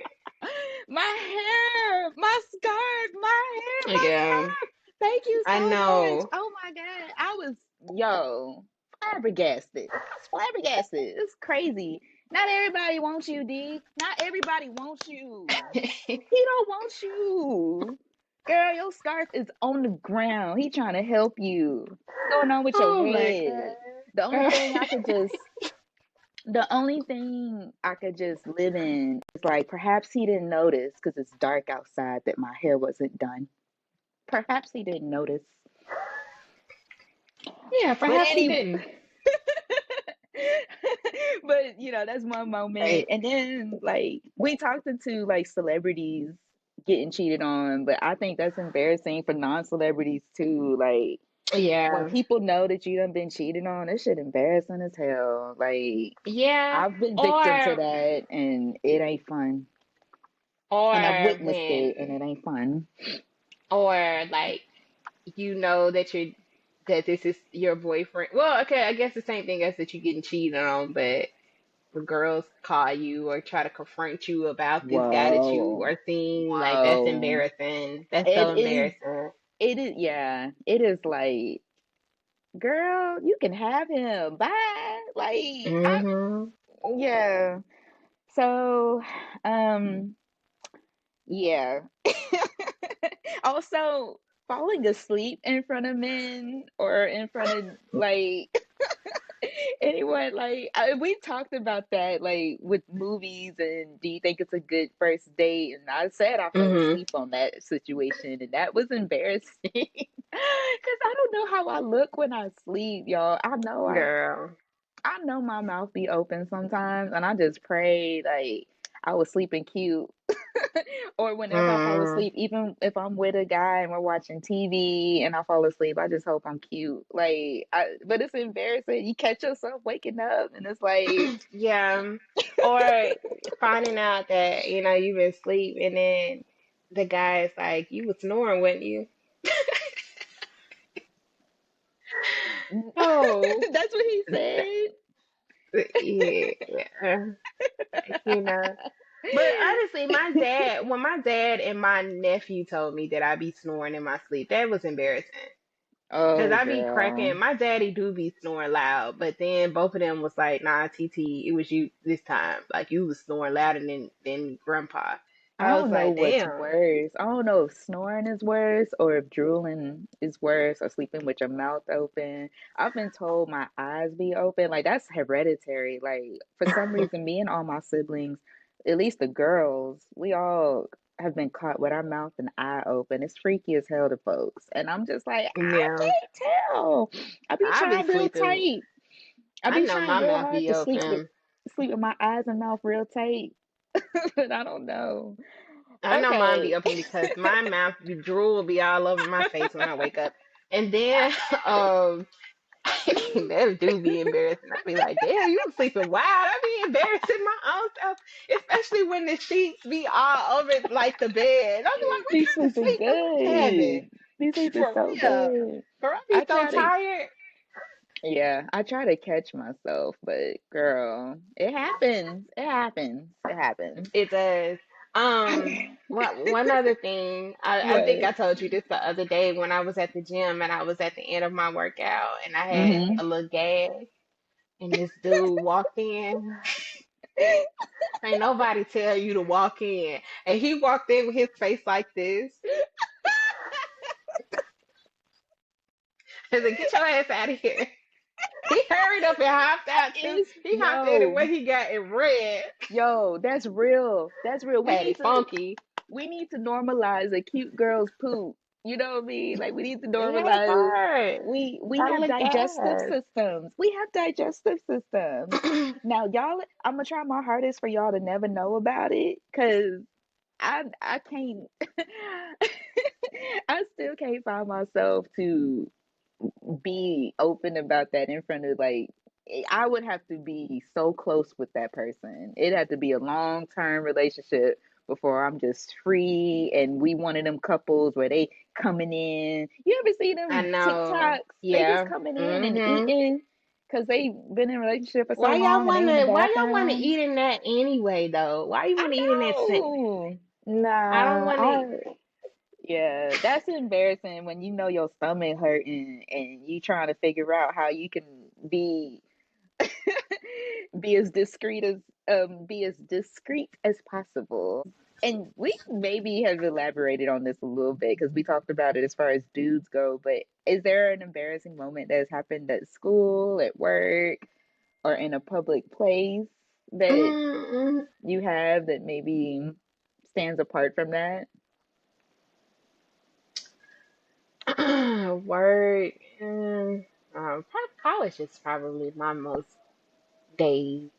My hair, my scarf, my hair, my Yeah, scarf. Thank you I so much. know. Oh my God. I was, yo, flabbergasted. I was flabbergasted. It's crazy. Not everybody wants you, D. Not everybody wants you. He don't want you. Girl, your scarf is on the ground. He trying to help you. What's going on with your Oh my head? The only god. thing I could just the only thing I could just live in is like perhaps he didn't notice because it's dark outside that my hair wasn't done. Perhaps he didn't notice. Yeah, But perhaps he anyway, didn't. but that's one moment. Right. And then like we talked to like celebrities getting cheated on, but I think that's embarrassing for non-celebrities too. Like when Yeah. people know that you done been cheated on, that shit embarrassing as hell. Like Yeah. I've been victim to Or that and it ain't fun. And I've or witnessed it and when it ain't fun. or like you know that this is your boyfriend. Well, okay, I guess the same thing as that you getting cheated on, but the girls call you or try to confront you about this guy that you Whoa. are seeing, like that's Whoa. embarrassing. That's so It is embarrassing. it is yeah. It is like, girl, you can have him. Bye. Like I Hmm. yeah. So yeah. Also, falling asleep in front of men or in front of like anyone, like we talked about that, like with movies, and do you think it's a good first date? And I said I fell Hmm. asleep on that situation, and that was embarrassing because I don't know how I look when I sleep, y'all. Girl. I know my mouth be open sometimes, and I just pray like I was sleeping cute. Or whenever I fall Mm. asleep, even if I'm with a guy and we're watching TV and I fall asleep, I just hope I'm cute. But it's embarrassing. You catch yourself waking up and it's like, Yeah. Or finding out that, you've been asleep and then the guy is like, you was snoring, weren't you? Oh, that's what he said. yeah. You know. But honestly, when my dad and my nephew told me that I be snoring in my sleep, that was embarrassing. Cause Oh, I be girl. cracking. My daddy do be snoring loud, but then both of them was like, "Nah, TT, it was you this time. Like you was snoring louder than Grandpa." I I was don't know like, what's "Damn, worse. I don't know if snoring is worse or if drooling is worse or sleeping with your mouth open. I've been told my eyes be open. Like that's hereditary. Like for some reason, me and all my siblings, at least the girls, we all have been caught with our mouth and eye open. It's freaky as hell to folks. And I'm just like, I yeah." can't tell. I be I be trying real sleeping. tight. I I be know trying my real mouth hard be to sleep with open. my eyes and mouth real tight. But I don't know. I know mine be Okay. open because my mouth be drool will be all over my face when I wake up, and then um that do be embarrassing. I be like, damn, you was sleeping wild. I be embarrassing my own self, especially when the sheets be all over like the bed. I be like, what Be kind of sleeping sleep am I having? good. Be sleeping For so real. good. Or I be I so try to, tired. yeah, I try to catch myself, but girl, it happens. It happens. It happens. It does. One other thing, I think What? I told you this the other day when I was at the gym and I was at the end of my workout and I had Mm-hmm. a little gas and this dude walked in. Ain't nobody tell you to walk in. And he walked in with his face like this. I said, get your ass out of here. He hurried up and hopped out too. It's He hopped in and what he got in red. yo, that's real. That's real. Had it funky. We need to normalize a cute girl's poop. You know what I mean? Like we need to Yeah, normalize bird. we Got a have little digestive gas. systems. We have digestive systems. Now y'all, I'm gonna try my hardest for y'all to never know about it cuz I can't I still can't find myself to be open about that in front of like I would have to be so close with that person. It had to be a long term relationship before I'm just free and we one of them couples where they coming in. You ever see I them know. TikToks? They just Yeah. coming in and Hmm. eating because they've been in a relationship for so long and they in the Why y'all wanna bathroom. eat in that anyway though? Why you I wanna eat in that tent? know. I don't Nah, wanna yeah, that's embarrassing when you know your stomach hurting and you trying to figure out how you can be be as discreet as possible. and we maybe have elaborated on this a little bit because we talked about it as far as dudes go, but is there an embarrassing moment that has happened at school, at work, or in a public place that Mm, you have that maybe stands apart from that? Word. College is probably my most days.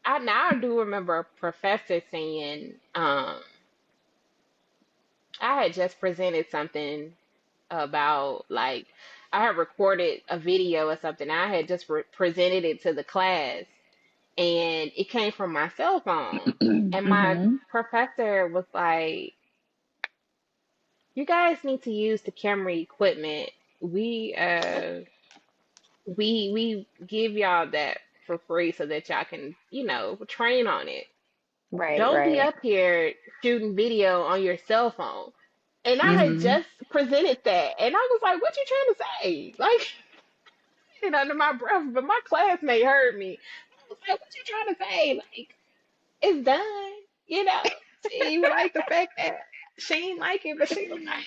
I do remember a professor saying, I had just presented something about like I had recorded a video or something. I had just presented it to the class, and it came from my cell phone. And my Mm-hmm. professor was like, "You guys need to use the camera equipment. We uh we give y'all that for free so that y'all can, train on it. Right, Don't be right. up here shooting video on your cell phone." And I had Mm-hmm. just presented that, and I was like, "What you trying to say?" Like, it under my breath, but my classmate heard me. I was like, "What you trying to say?" Like, it's done. She like the fact that she ain't like it, but she was like,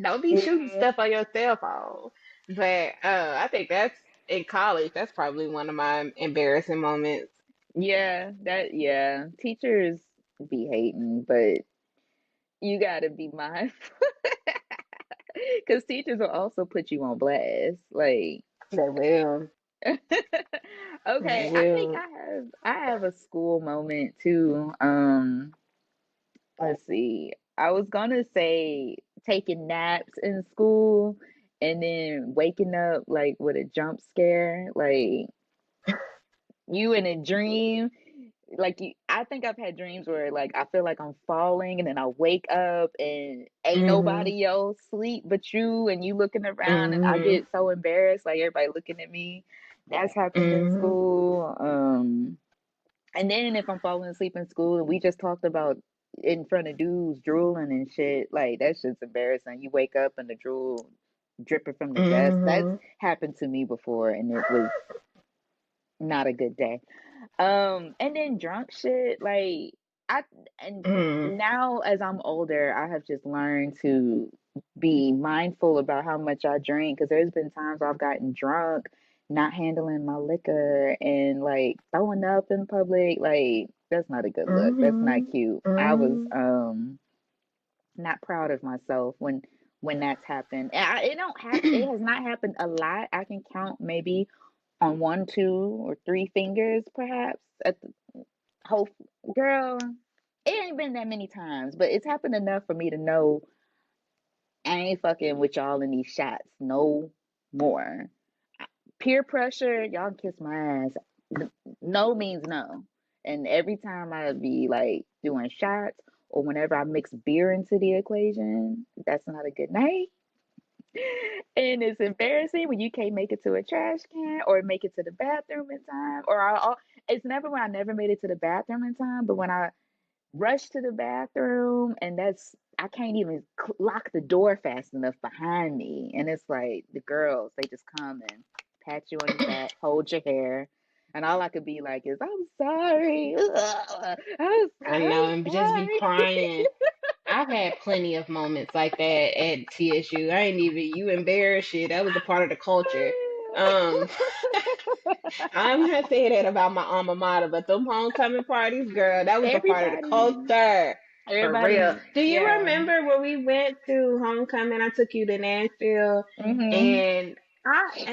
"Don't be shooting Yeah. stuff on your cell phone." But I think that's in college. That's probably one of my embarrassing moments. Yeah. Teachers be hating, but you gotta be mindful because teachers will also put you on blast. Like, They will. They okay, I think will. I have a school moment too. Let's see. I was gonna say taking naps in school and then waking up like with a jump scare, like you in a dream. Like I think I've had dreams where like I feel like I'm falling and then I wake up and ain't Mhm. nobody else sleep but you and you looking around and I Mhm. get so embarrassed, like everybody looking at me. That's happened in Mhm. school. And then if I'm falling asleep in school and we just talked about in front of dudes drooling and shit, like that's just embarrassing. You wake up and the drool dripping from the desk. That's Mhm. happened to me before and it was not a good day. And then drunk shit, like I and Mhm. now as I'm older, I have just learned to be mindful about how much I drink because there's been times where I've gotten drunk, not handling my liquor and like throwing up in public. Like that's not a good look. That's not Mhm. cute. I was Mhm. not proud of myself when that's happened. And it has not happened a lot. I can count maybe on one, two, or three fingers, perhaps. At the whole girl, it ain't been that many times, but it's happened enough for me to know I ain't fucking with y'all in these shots no more. Peer pressure, y'all can kiss my ass. No means no. And every time I be like doing shots or whenever I mix beer into the equation, that's not a good night. And it's embarrassing when you can't make it to a trash can or make it to the bathroom in time. It's never when I never made it to the bathroom in time, but when I rush to the bathroom and I can't even lock the door fast enough behind me. And it's like the girls, they just come and pat you on your back, hold your hair. And all I could be like is, I'm sorry. I know, I'm and just be sorry. crying. I've had plenty of moments like that at TSU. I ain't even you embarrassed shit. That was a part of the culture. Um, I'm not saying that about my alma mater, but them homecoming parties, girl, that was a part of the everybody, culture. For real. everybody, Do you yeah. remember when we went to homecoming? I took you to Nashville, Hmm. and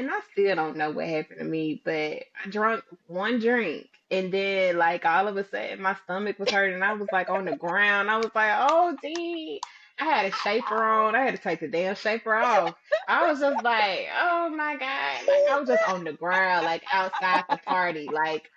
I still don't know what happened to me, but I drank one drink, and then like all of a sudden my stomach was hurting. I was like on the ground. I was like, "Oh, gee." I had a shaper on. I had to take the damn shaper off. I was just like, oh my God. Like I was just on the ground, like outside the party. Like,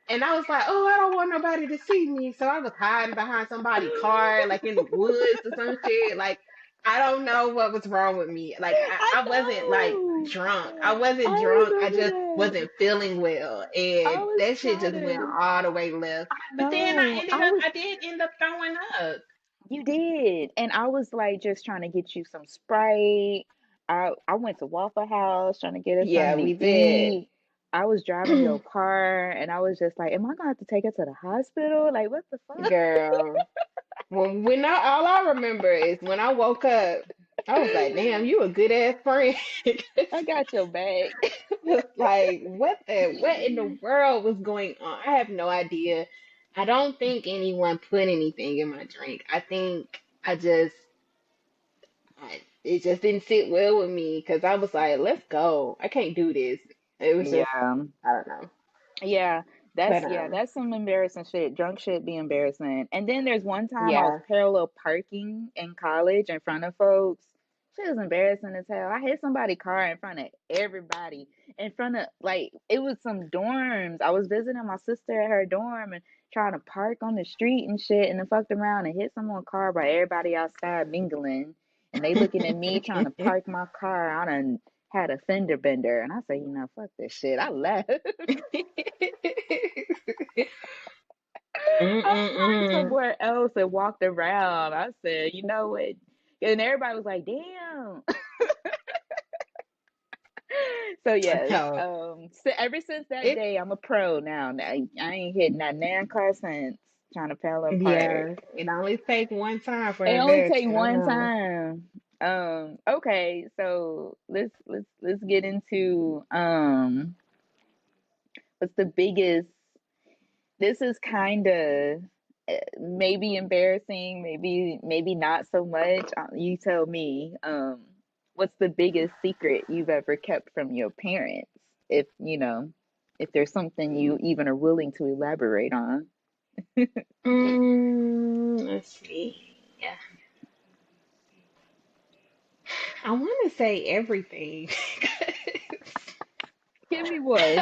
and I was like, oh, I don't want nobody to see me. So I was hiding behind somebody's car, like in the woods or some shit. Like, I don't know what was wrong with me. Like I I wasn't like know. drunk. I wasn't I drunk. I remember just that. wasn't feeling well. I And was that shit trying just went to. all the way left. I But then know. I was. I did end up throwing up. You did, and I was like just trying to get you some Sprite. I went to Waffle House trying to get us Yeah, something we to did. eat. I was driving your car, and I was just like, "Am I gonna have to take her to the hospital? Like, what the fuck?" Girl. when all I remember is when I woke up, I was like, damn, you a good ass friend. I got your back. Just like, what in the world was going on? I have no idea. I don't think anyone put anything in my drink. I think it just didn't sit well with me because I was like, let's go. I can't do this. It was just, Yeah. I don't know. Yeah, But that's some embarrassing shit. Drunk shit be embarrassing. And then there's one time I was yeah. parallel parking in college in front of folks. Shit was embarrassing as hell. I hit somebody's car in front of everybody. In front of like it was some dorms. I was visiting my sister at her dorm and trying to park on the street and shit and then fucked around and hit someone's car by everybody outside mingling. And they looking at me trying to park my car. I done had a fender bender. And I said, fuck this shit. I left. I parked Mm-mm-mm. somewhere else and walked around. I said, you know what? And everybody was like, damn. So yes, No, so ever since that it day, I'm a pro now. I ain't hit that nan car since trying to parallel park. yeah. It only take one time for It only take embarrassment. I one know. time. Okay, so let's get into what's the biggest. This is kind of maybe embarrassing, maybe not so much. You tell me. What's the biggest secret you've ever kept from your parents? If if there's something you even are willing to elaborate on. Let's see. Yeah. I want to say everything. Give me one.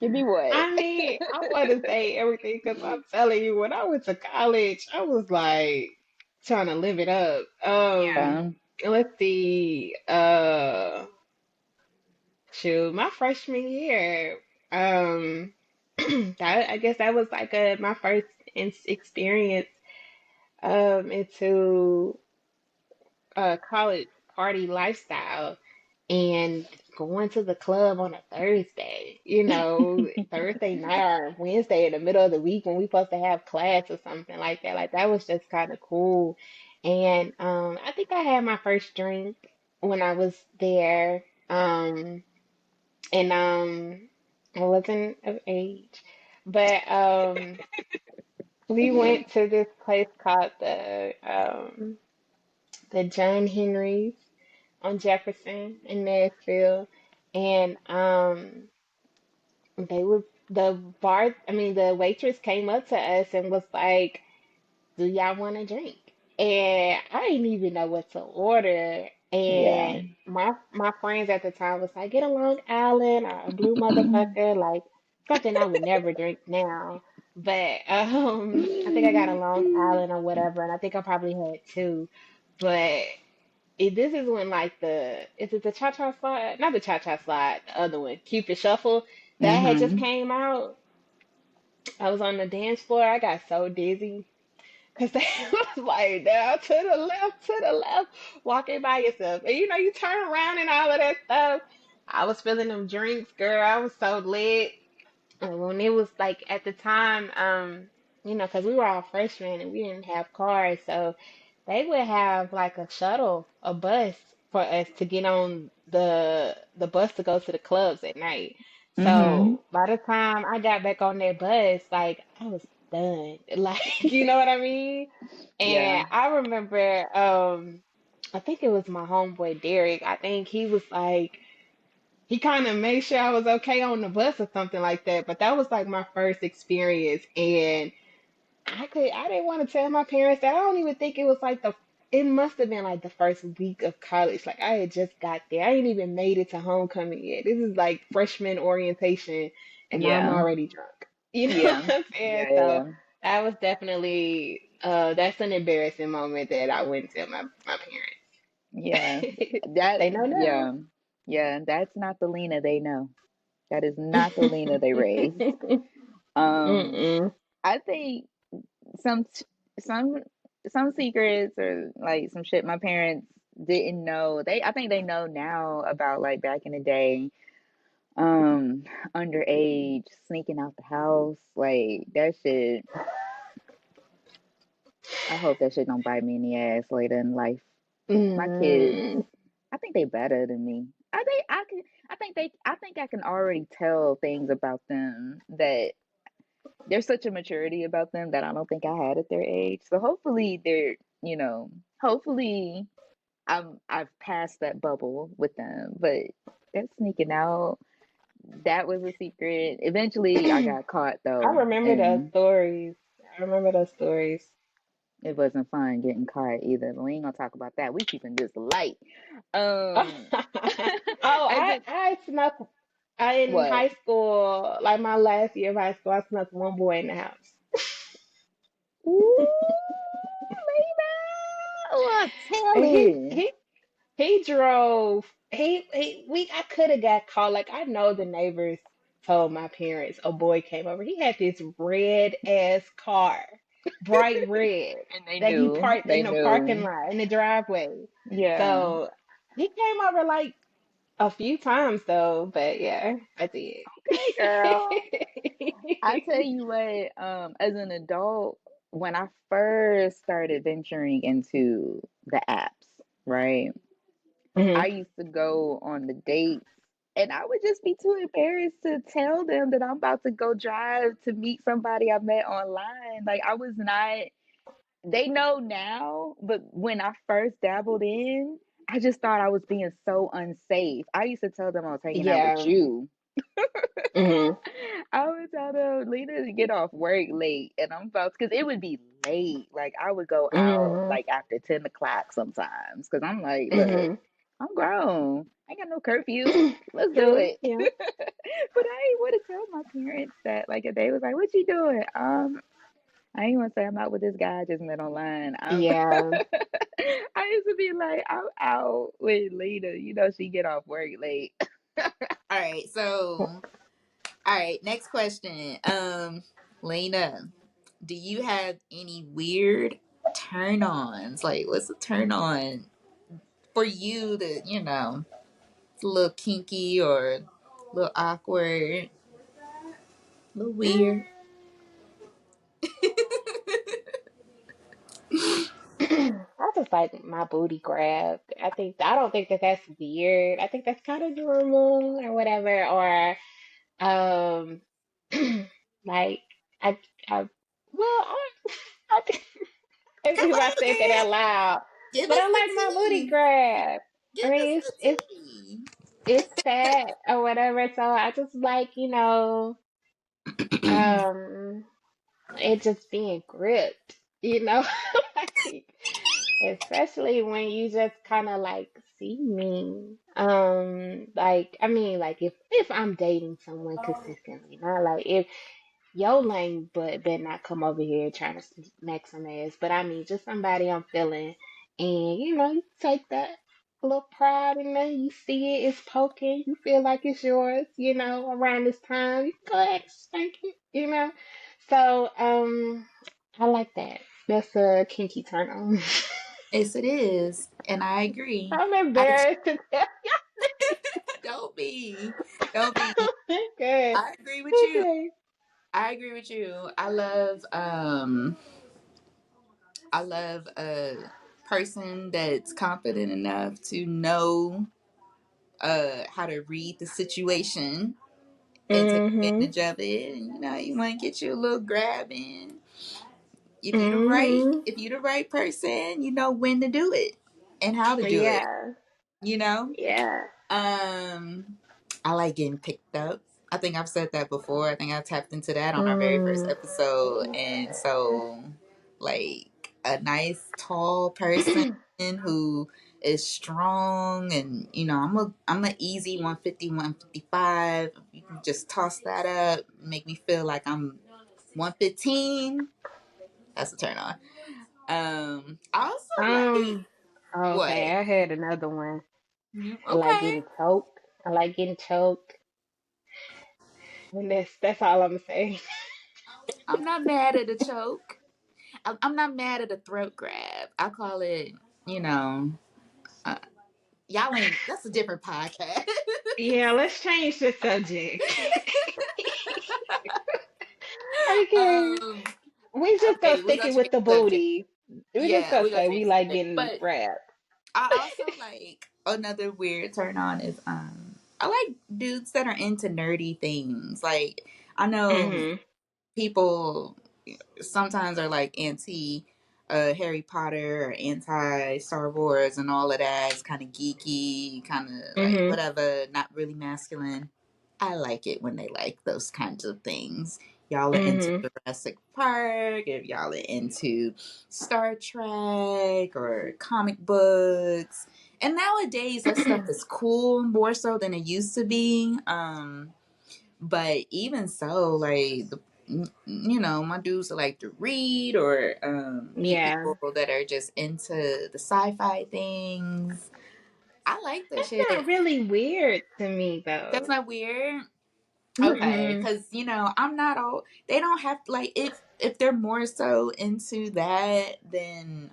Give me one. I mean, I want to say everything because I'm telling you, when I went to college, I was like trying to live it up. Yeah. Let's see. Shoot, my freshman year. I guess that was like my first experience into college party lifestyle and going to the club on a Thursday, Thursday night or Wednesday in the middle of the week when we supposed to have class or something like that. Like that was just kind of cool. And I think I had my first drink when I was there. And I wasn't of age. But we went to this place called the John Henry's on Jefferson in Nashville, and the waitress came up to us and was like, "Do y'all want a drink?" And I didn't even know what to order. Yeah. And my friends at the time was like, "Get a Long Island or a Blue Motherfucker," like something I would never drink now. But I think I got a Long Island or whatever, and I think I probably had two. But this is when like is it the Cha Cha Slide? Not the Cha Cha Slide, the other one, Cupid Shuffle. That had just Mhm. came out. I was on the dance floor. I got so dizzy because they was like down to the left, walking by yourself. And you turn around and all of that stuff. I was feeling them drinks, girl. I was so lit. And when it was like at the time, because we were all freshmen and we didn't have cars, so they would have like a shuttle, a bus for us to get on the bus to go to the clubs at night. Mhm. So by the time I got back on that bus, like I was done. Like, you know what I mean? Yeah. And I remember, I think it was my homeboy Derek. I think he was like he kind of made sure I was okay on the bus or something like that. But that was like my first experience, and I didn't want to tell my parents that. I don't even think it was like it must have been like the first week of college. Like I had just got there. I ain't even made it to homecoming yet. This is like freshman orientation, and I'm Yeah. already drunk. You know what Yeah. I'm saying? Yeah. So Yeah. that was definitely that's an embarrassing moment that I wouldn't tell my Yeah. parents. That They know now. yeah. Yeah, that's not the Lena they know. That is not the Lena they raised. Um, Mm-mm. I think some some some secrets or like some shit my parents didn't know. I think they know now about like back in the day, um, underage sneaking out the house, like that shit. I hope that shit don't bite me in the ass later in life. My kids, Mm, I think they better than me. I think I can already tell things about them that there's such a maturity about them that I don't think I had at their age. So hopefully hopefully I've passed that bubble with them. But that sneaking out, that was a secret. Eventually I I got caught though, remember those and stories. I remember those stories. it wasn't fun getting caught either. But we ain't gonna talk about that. We keeping this light. Oh, As a I snuck. I in what? high school, like my last year of high school, I snuck one boy in the house. Ooh, Lena, well, tell And it. he drove. We I could have got caught. Like I know the neighbors told my parents a boy came over. He had this red ass car, bright red, And they that he knew. parked They in the parking knew. lot in the driveway. Yeah. So he came over like a few times though. But yeah, I did. Okay, girl. I tell you what, as an adult, when I first started venturing into the apps, right? I Mhm. used to go on the dates and I would just be too embarrassed to tell them that I'm about to go drive to meet somebody I met online. Like I was not, they know now, but when I first dabbled in, I just thought I was being so unsafe. I used to tell them I was hanging out with Yeah. you. Mhm. I would tell them Lena to get off work late, and I'm about because it would be late. Like I would go out Mhm. like after 10 o'clock sometimes because I'm like, look, Mhm. I'm grown. I ain't got no curfew. Let's do True. it. Yeah. But I ain't want to tell my parents that. Like if they was like, "What you doing?" I ain't want to say I'm out with this guy I just met online. Yeah. I used to be like, I'm out with Lena. You know, she get off work late. All right, so all right, next question. Lena, do you have any weird turn ons? Like what's a turn on for you that, it's a little kinky or a little awkward, a little weird? I just like my booty grabbed. I don't think that that's weird. I think that's kind of normal or whatever. Or um, like I I well I can't Come believe I on, said that out girl. loud. Give But us I the like my booty tea. grabbed. I Give us mean, the tea. it's fat or whatever. So I just like um, it just being gripped. Like, especially when you just kind of like see me. Like I mean, like if I'm dating someone consistently, not like if your lame butt better not come over here trying to smack some ass. But I mean, just somebody I'm feeling, and you take that little pride in there. You see it, it's poking. You feel like it's yours. Around this time, you go ahead and spank it. So I like that. That's a kinky turn on. Yes, it is, and I agree. I'm I embarrassed to tell don't be, don't be. you. Good. I agree with you. Okay. I agree with you. I love a person that's confident enough to know how to read the situation and take Mhm. advantage of it. And you want to get you a little grab in. Mhm. If you're the right person, you know when to do it and how to do it. Yeah. You know. Yeah. Um, I like getting picked up. I think I've said that before. I think I tapped into that on our very first Mm. episode. And so, like, a nice tall person who is strong and I'm a easy 150, 155. You can just toss that up, make me feel like I'm 115. That's a turn on. I also like Um. Okay, what? I had another one. I like Okay. getting choked. I like getting choked. And that's all I'm saying. I'm not mad at a choke. I'm not mad at a throat grab. I call it, you know, uh, y'all ain't. That's a different podcast. Yeah, let's change the subject. Okay. um. We just go Okay, we're gonna sticking change with the the subject. booty. We just Yeah, gonna we're gonna say we change like it. getting But wrapped. I also like another weird turn on is I like dudes that are into nerdy things. Like I know Mhm. people sometimes are like anti Harry Potter or anti Star Wars and all of that. It's kind of geeky, kind of like Mhm. whatever, not really masculine. I like it when they like those kinds of things. Y'all are into Mhm. Jurassic Park, if y'all are into Star Trek or comic books. And nowadays that stuff is cool more so than it used to be. But even so, like you know, my dudes that like to read or meet Yeah. people that are just into the sci-fi things. I like that That's shit. not really weird to me That's though. not weird. Okay, Mm-mm. because you know, I'm not all. They don't have like if they're more so into that than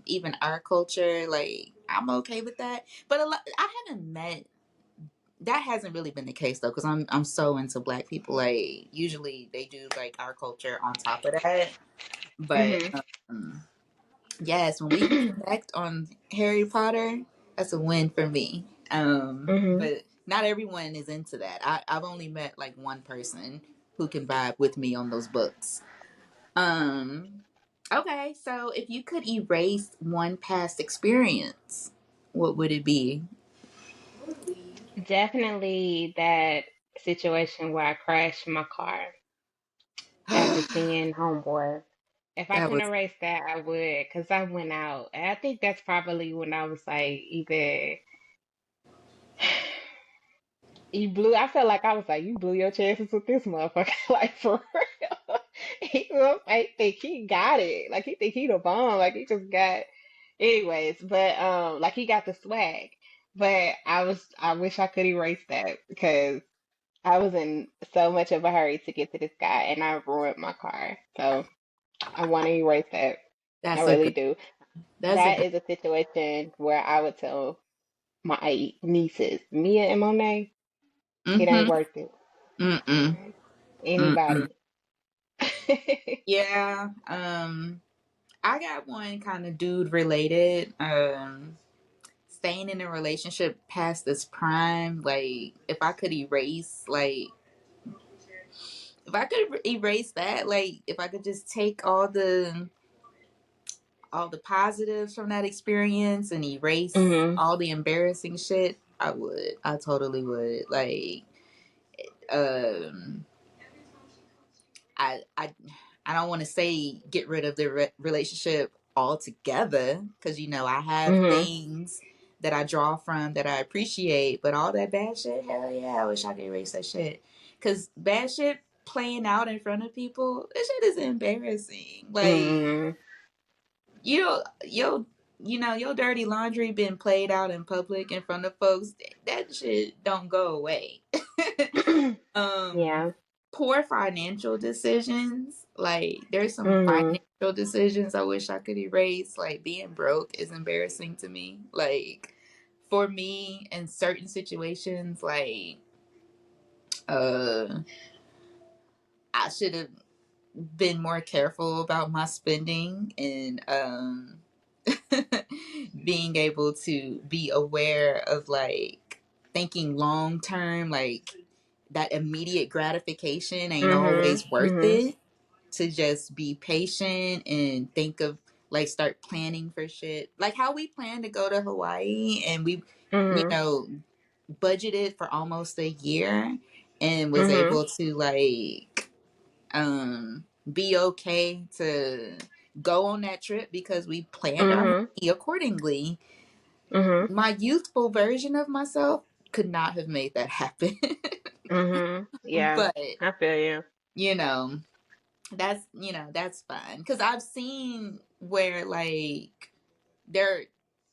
even our culture. Like I'm okay with that. But a lot, I haven't met. That hasn't really been the case though, because I'm so into black people. Like usually they do like our culture on top of that. But Mhm. yes, when we can connect on Harry Potter, that's a win for me. Mhm. But not everyone is into that. I've only met like one person who can vibe with me on those books. Um, okay, so if you could erase one past experience, what would it be? Definitely that situation where I crashed my car after that seeing Homeboy. If I can was erase that, I would, because I went out. And I think that's probably when I was like, either you blew, I felt like I was like, you blew your chances with this motherfucker. Like, for real. I think he got it. Like, he think he the bomb. Like, he just got, anyways, but, like, he got the swag. But I wish I could erase that because I was in so much of a hurry to get to this guy and I ruined my car. So I want to erase that. I that's a really good do. that's a That good is a situation where I would tell my nieces, Mia and Monet, it ain't mm-hmm. worth it. Mm-mm. Okay? Mm-mm. Anybody. Yeah. I got one kind of dude related. Staying in a relationship past this prime, like if I could erase, like if I could erase that, like if I could just take all the positives from that experience and erase Mhm. all the embarrassing shit, I would. I totally would. Like, um, I I don't want to say get rid of the relationship altogether because you know I have Mhm. things that I draw from that I appreciate, but all that bad shit, hell yeah, I wish I could erase that shit. Because bad shit playing out in front of people, that shit is embarrassing. Like Mhm. you you know your dirty laundry been played out in public in front of folks. That shit don't go away. um Yeah. Poor financial decisions, like there's some Mhm. financial decisions I wish I could erase. Like being broke is embarrassing to me. Like for me in certain situations, like uh I should have been more careful about my spending and being able to be aware of like thinking long term, like that immediate gratification ain't Mhm. always worth Mhm. it. To just be patient and think of like start planning for shit. Like how we planned to go to Hawaii and we, you Mhm. know, budgeted for almost a year and was Mhm. able to like be okay to go on that trip because we planned our Mhm. money accordingly. Mhm. My youthful version of myself could not have made that happen. Mhm. Yeah. But, I feel you. you know, that's fine because I've seen where like there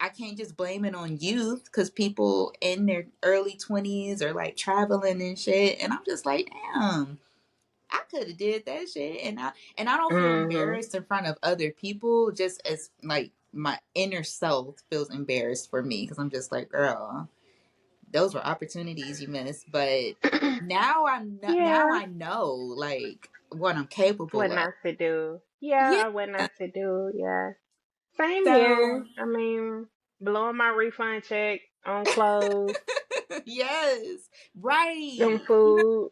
I can't just blame it on youth because people in their early 20s are like traveling and shit and I'm just like damn I could have did that shit and I don't feel Mhm. embarrassed in front of other people just as like my inner self feels embarrassed for me because I'm just like girl those were opportunities you missed but now Yeah. I know like what I'm capable What of. not to do. Yeah, Yeah. or what not to do. Yeah. Same So here. I mean, blowing my refund check on clothes, yes, them right, food,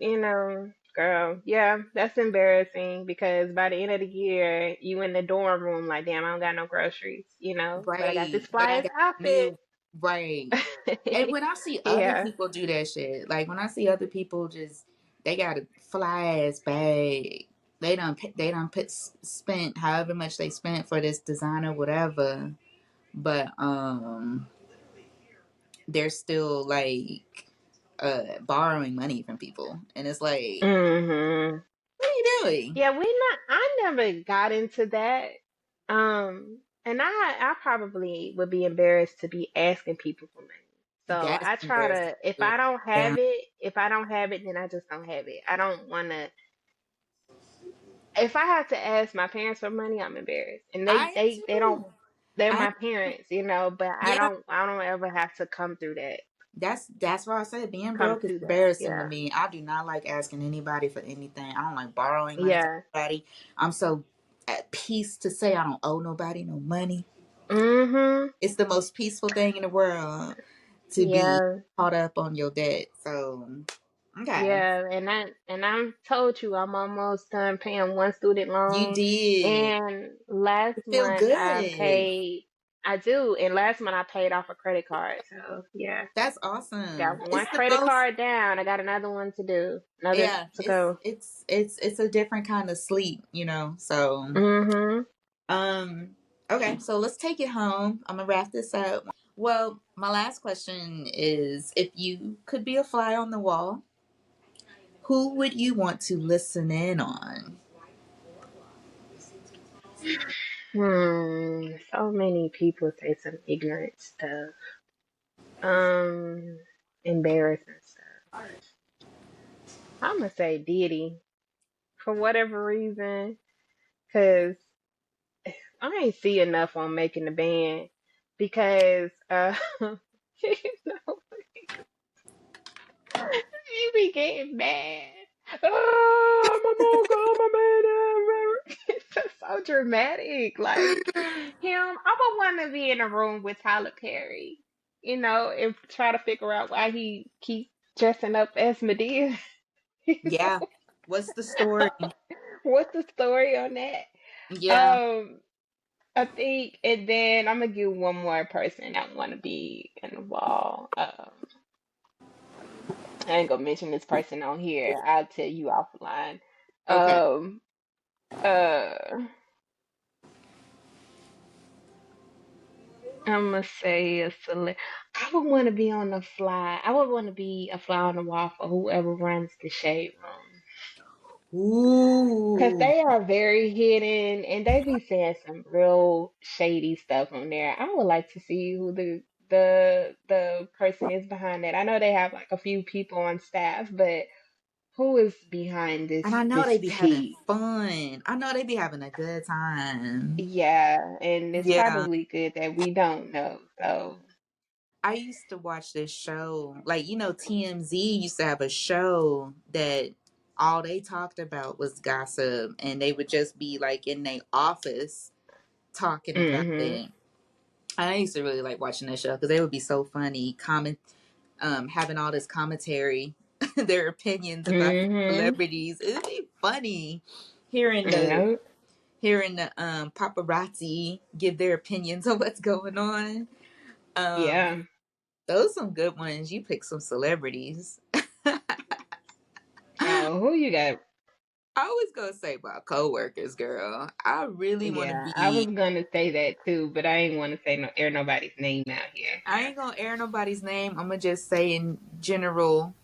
girl. Yeah, that's embarrassing because by the end of the year, you in the dorm room like, damn, I don't got no groceries, but I got right. this But fly I ass got outfit. meal, right. And when I see other Yeah. people do that shit, like when I see other people just they got a fly ass bag, they done spent however much they spent for this designer whatever, but they're still like borrowing money from people, and it's like, Mhm. what are you doing? Yeah, I never got into that. And I probably would be embarrassed to be asking people for money. So That's I try embarrassing to, if too. I don't Yeah, have it, then I just don't have it. I don't want to. If I have to ask my parents for money, I'm embarrassed, and I am they don't. too. They're I my parents, But yeah. I don't ever have to That's why I said being come broke is through that. embarrassing to Yeah, me. I do not like asking anybody for anything. I don't like borrowing money from yeah. anybody. I'm so at peace to say I don't owe nobody no money. Mhm. It's the most peaceful thing in the world to be Yeah. caught up on your debt. So okay, Yeah, and I told you I'm almost done paying one student you loan, did. and last It feel month I good. paid. I do, and last month I paid off a credit card. So yeah, That's got awesome. one It's the credit most. card down. I got another one to do, another Yeah, to it's go. it's it's it's a different kind of sleep, So Mhm. Um, okay, so let's take it home. I'm gonna wrap this up. Well, my last question is if you could be a fly on the wall, who would you want to listen in on? So many people say some ignorant stuff. Um, embarrassing stuff. I'm gonna say Diddy for whatever reason, cause I ain't see enough on making the band because you know you be getting mad. Oh, I'm a mogul, I'm a man. It's just so dramatic. Like him, I would want to be in a room with Tyler Perry, and try to figure out why he keeps dressing up as Medea. You Yeah. know, What's the story? what's the story on that? Yeah. Um, I think, and then I'm gonna give one more person that want to be in the wall. I ain't gonna mention this person on here. I'll tell you offline. Okay. Um, uh, I'm gonna say I would want to be on the fly. I would want to be a fly on the wall for whoever runs the shade room. Cause Ooh. they are very hidden and they be saying some real shady stuff on there. I would like to see who the person is behind that. I know they have like a few people on staff, but who is behind And I know they this be having tea? fun. I know they be having a good time. Yeah, and it's Yeah. probably good that we don't know. So, I used to watch this show. Like, TMZ used to have a show that all they talked about was gossip, and they would just be like in their office talking about mhm, it. I used to really like watching that show because they would be so funny, having all this commentary, their opinions about the mhm, celebrities. It'd be funny hearing the nope, paparazzi give their opinions on what's going on. Um, yeah. those some good ones. You pick some celebrities. Oh, who you got? I was gonna say my coworkers, girl. I really want to Yeah, I be. was gonna say that too, but I ain't want to say no air nobody's name out here. I ain't gonna air nobody's name. I'm gonna just say in general,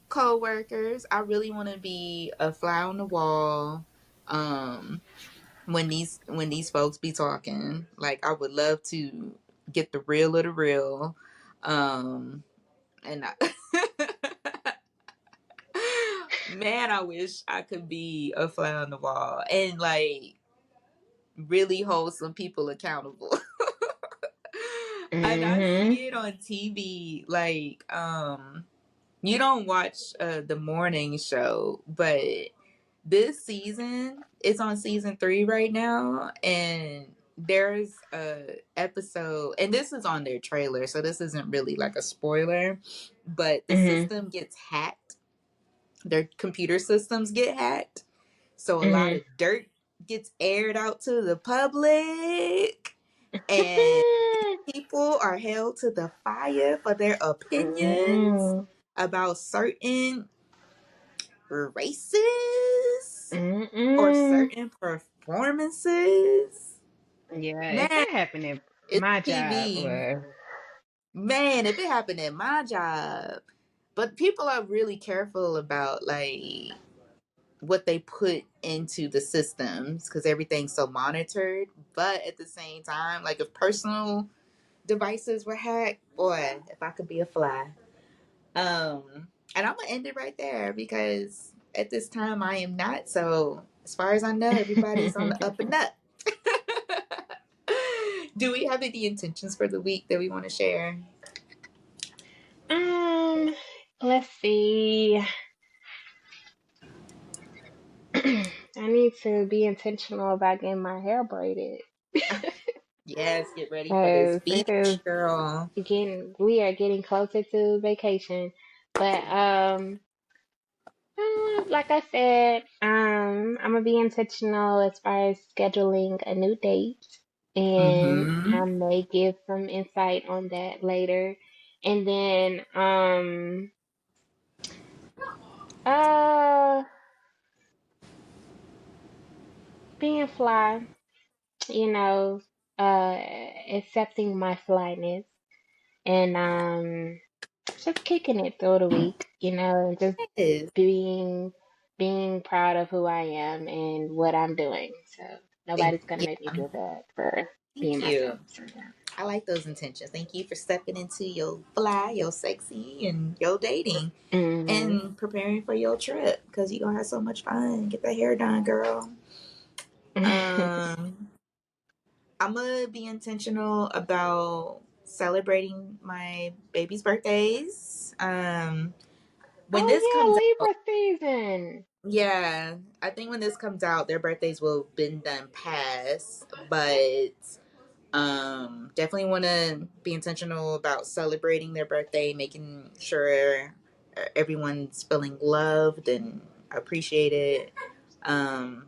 coworkers. I really want to be a fly on the wall. Um, when these folks be talking, like I would love to get the real of the real. And man, I wish I could be a fly on the wall and like really hold some people accountable. And I Mhm. see it on TV. Like, you don't watch the morning show, but this season it's on season 3 right now, and there's a episode, and this is on their trailer, so this isn't really like a spoiler, but the Mhm. system gets hacked. Their computer systems get hacked, so a lot Mhm. of dirt gets aired out to the public, and people are held to the fire for their opinions Mm-mm. about certain races or Mm-mm. certain performances. Yeah, if Man, that happened at it's my job, TV. well, Man, if it happened at my job. But people are really careful about like what they put into the systems because everything's so monitored. But at the same time, like if personal devices were hacked, boy, if I could be a fly. And I'm gonna end it right there because at this time I am not. So as far as I know, everybody's on the up and up. Do we have any intentions for the week that we want to share? um, let's see. I need to be intentional about getting my hair braided. Yes, get ready for this Cause it is beach, girl. we are getting closer to vacation. But like I said, I'm gonna be intentional as far as scheduling a new date, and Mm-hmm. I may give some insight on that later. And then, uh, being fly, you know, accepting my flyness, and just kicking it through the week, and just Yes. being proud of who I am and what I'm doing. So Thank nobody's gonna yeah. make me feel bad for being Thank myself. you. So yeah. I like those intentions. Thank you for stepping into your fly, your sexy, and your dating Mhm. and preparing for your trip because you're gonna have so much fun. Get that hair done, girl. Um, I'm gonna be intentional about celebrating my baby's birthdays. When this comes Oh out, yeah, Libra season. yeah, I think when this comes out, their birthdays will have been done past, but definitely want to be intentional about celebrating their birthday, making sure everyone's feeling loved and appreciated. Um,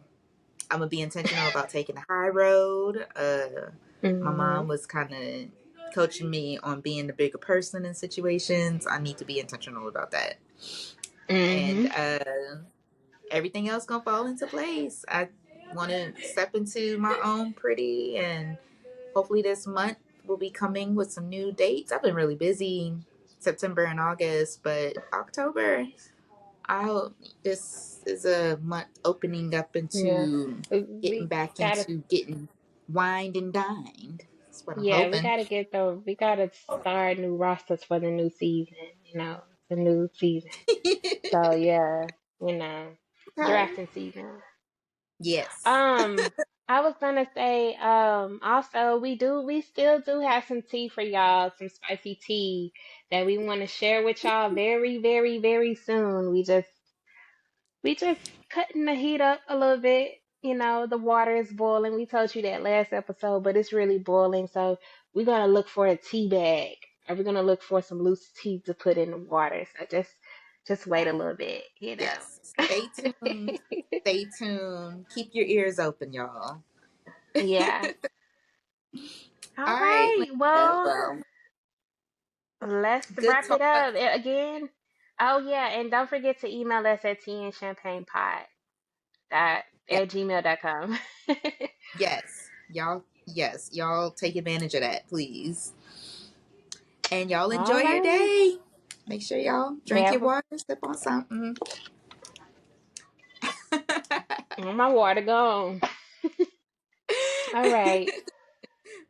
I'm gonna be intentional about taking the high road. My Mhm. mom was kind of coaching me on being the bigger person in situations. I need to be intentional about that, and Mhm. everything else gonna fall into place. I want to step into my own pretty, and hopefully this month we'll be coming with some new dates. I've been really busy September and August, but October, I hope this is a month opening up Yeah. into getting We back gotta into getting wined and dined. That's what I'm yeah, we hoping. gotta we gotta start new rosters for the new season, the new season. So yeah, you know, Okay. drafting season. Yes. Um, I was gonna say, also we still do have some tea for y'all, some spicy tea that we want to share with y'all very, very, very soon. We just cutting the heat up a little bit. The water is boiling. We told you that last episode, but it's really boiling. So we're gonna look for a tea bag, or we're gonna look for some loose tea to put in the water. So just wait a little bit. Yes. Stay tuned. Stay tuned. Keep your ears open, y'all. Yeah. All All right, right. Linda. Well, Well, let's good wrap it talk. up again. Oh yeah, and don't forget to email us at teaandchampagnepod at Yeah. gmail.com. Yes. Y'all, yes. Y'all take advantage of that, please. And y'all All enjoy your right. day. Make sure y'all drink your Have water, sip on something. my water gone. All right.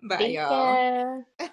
Bye, See y'all. ya.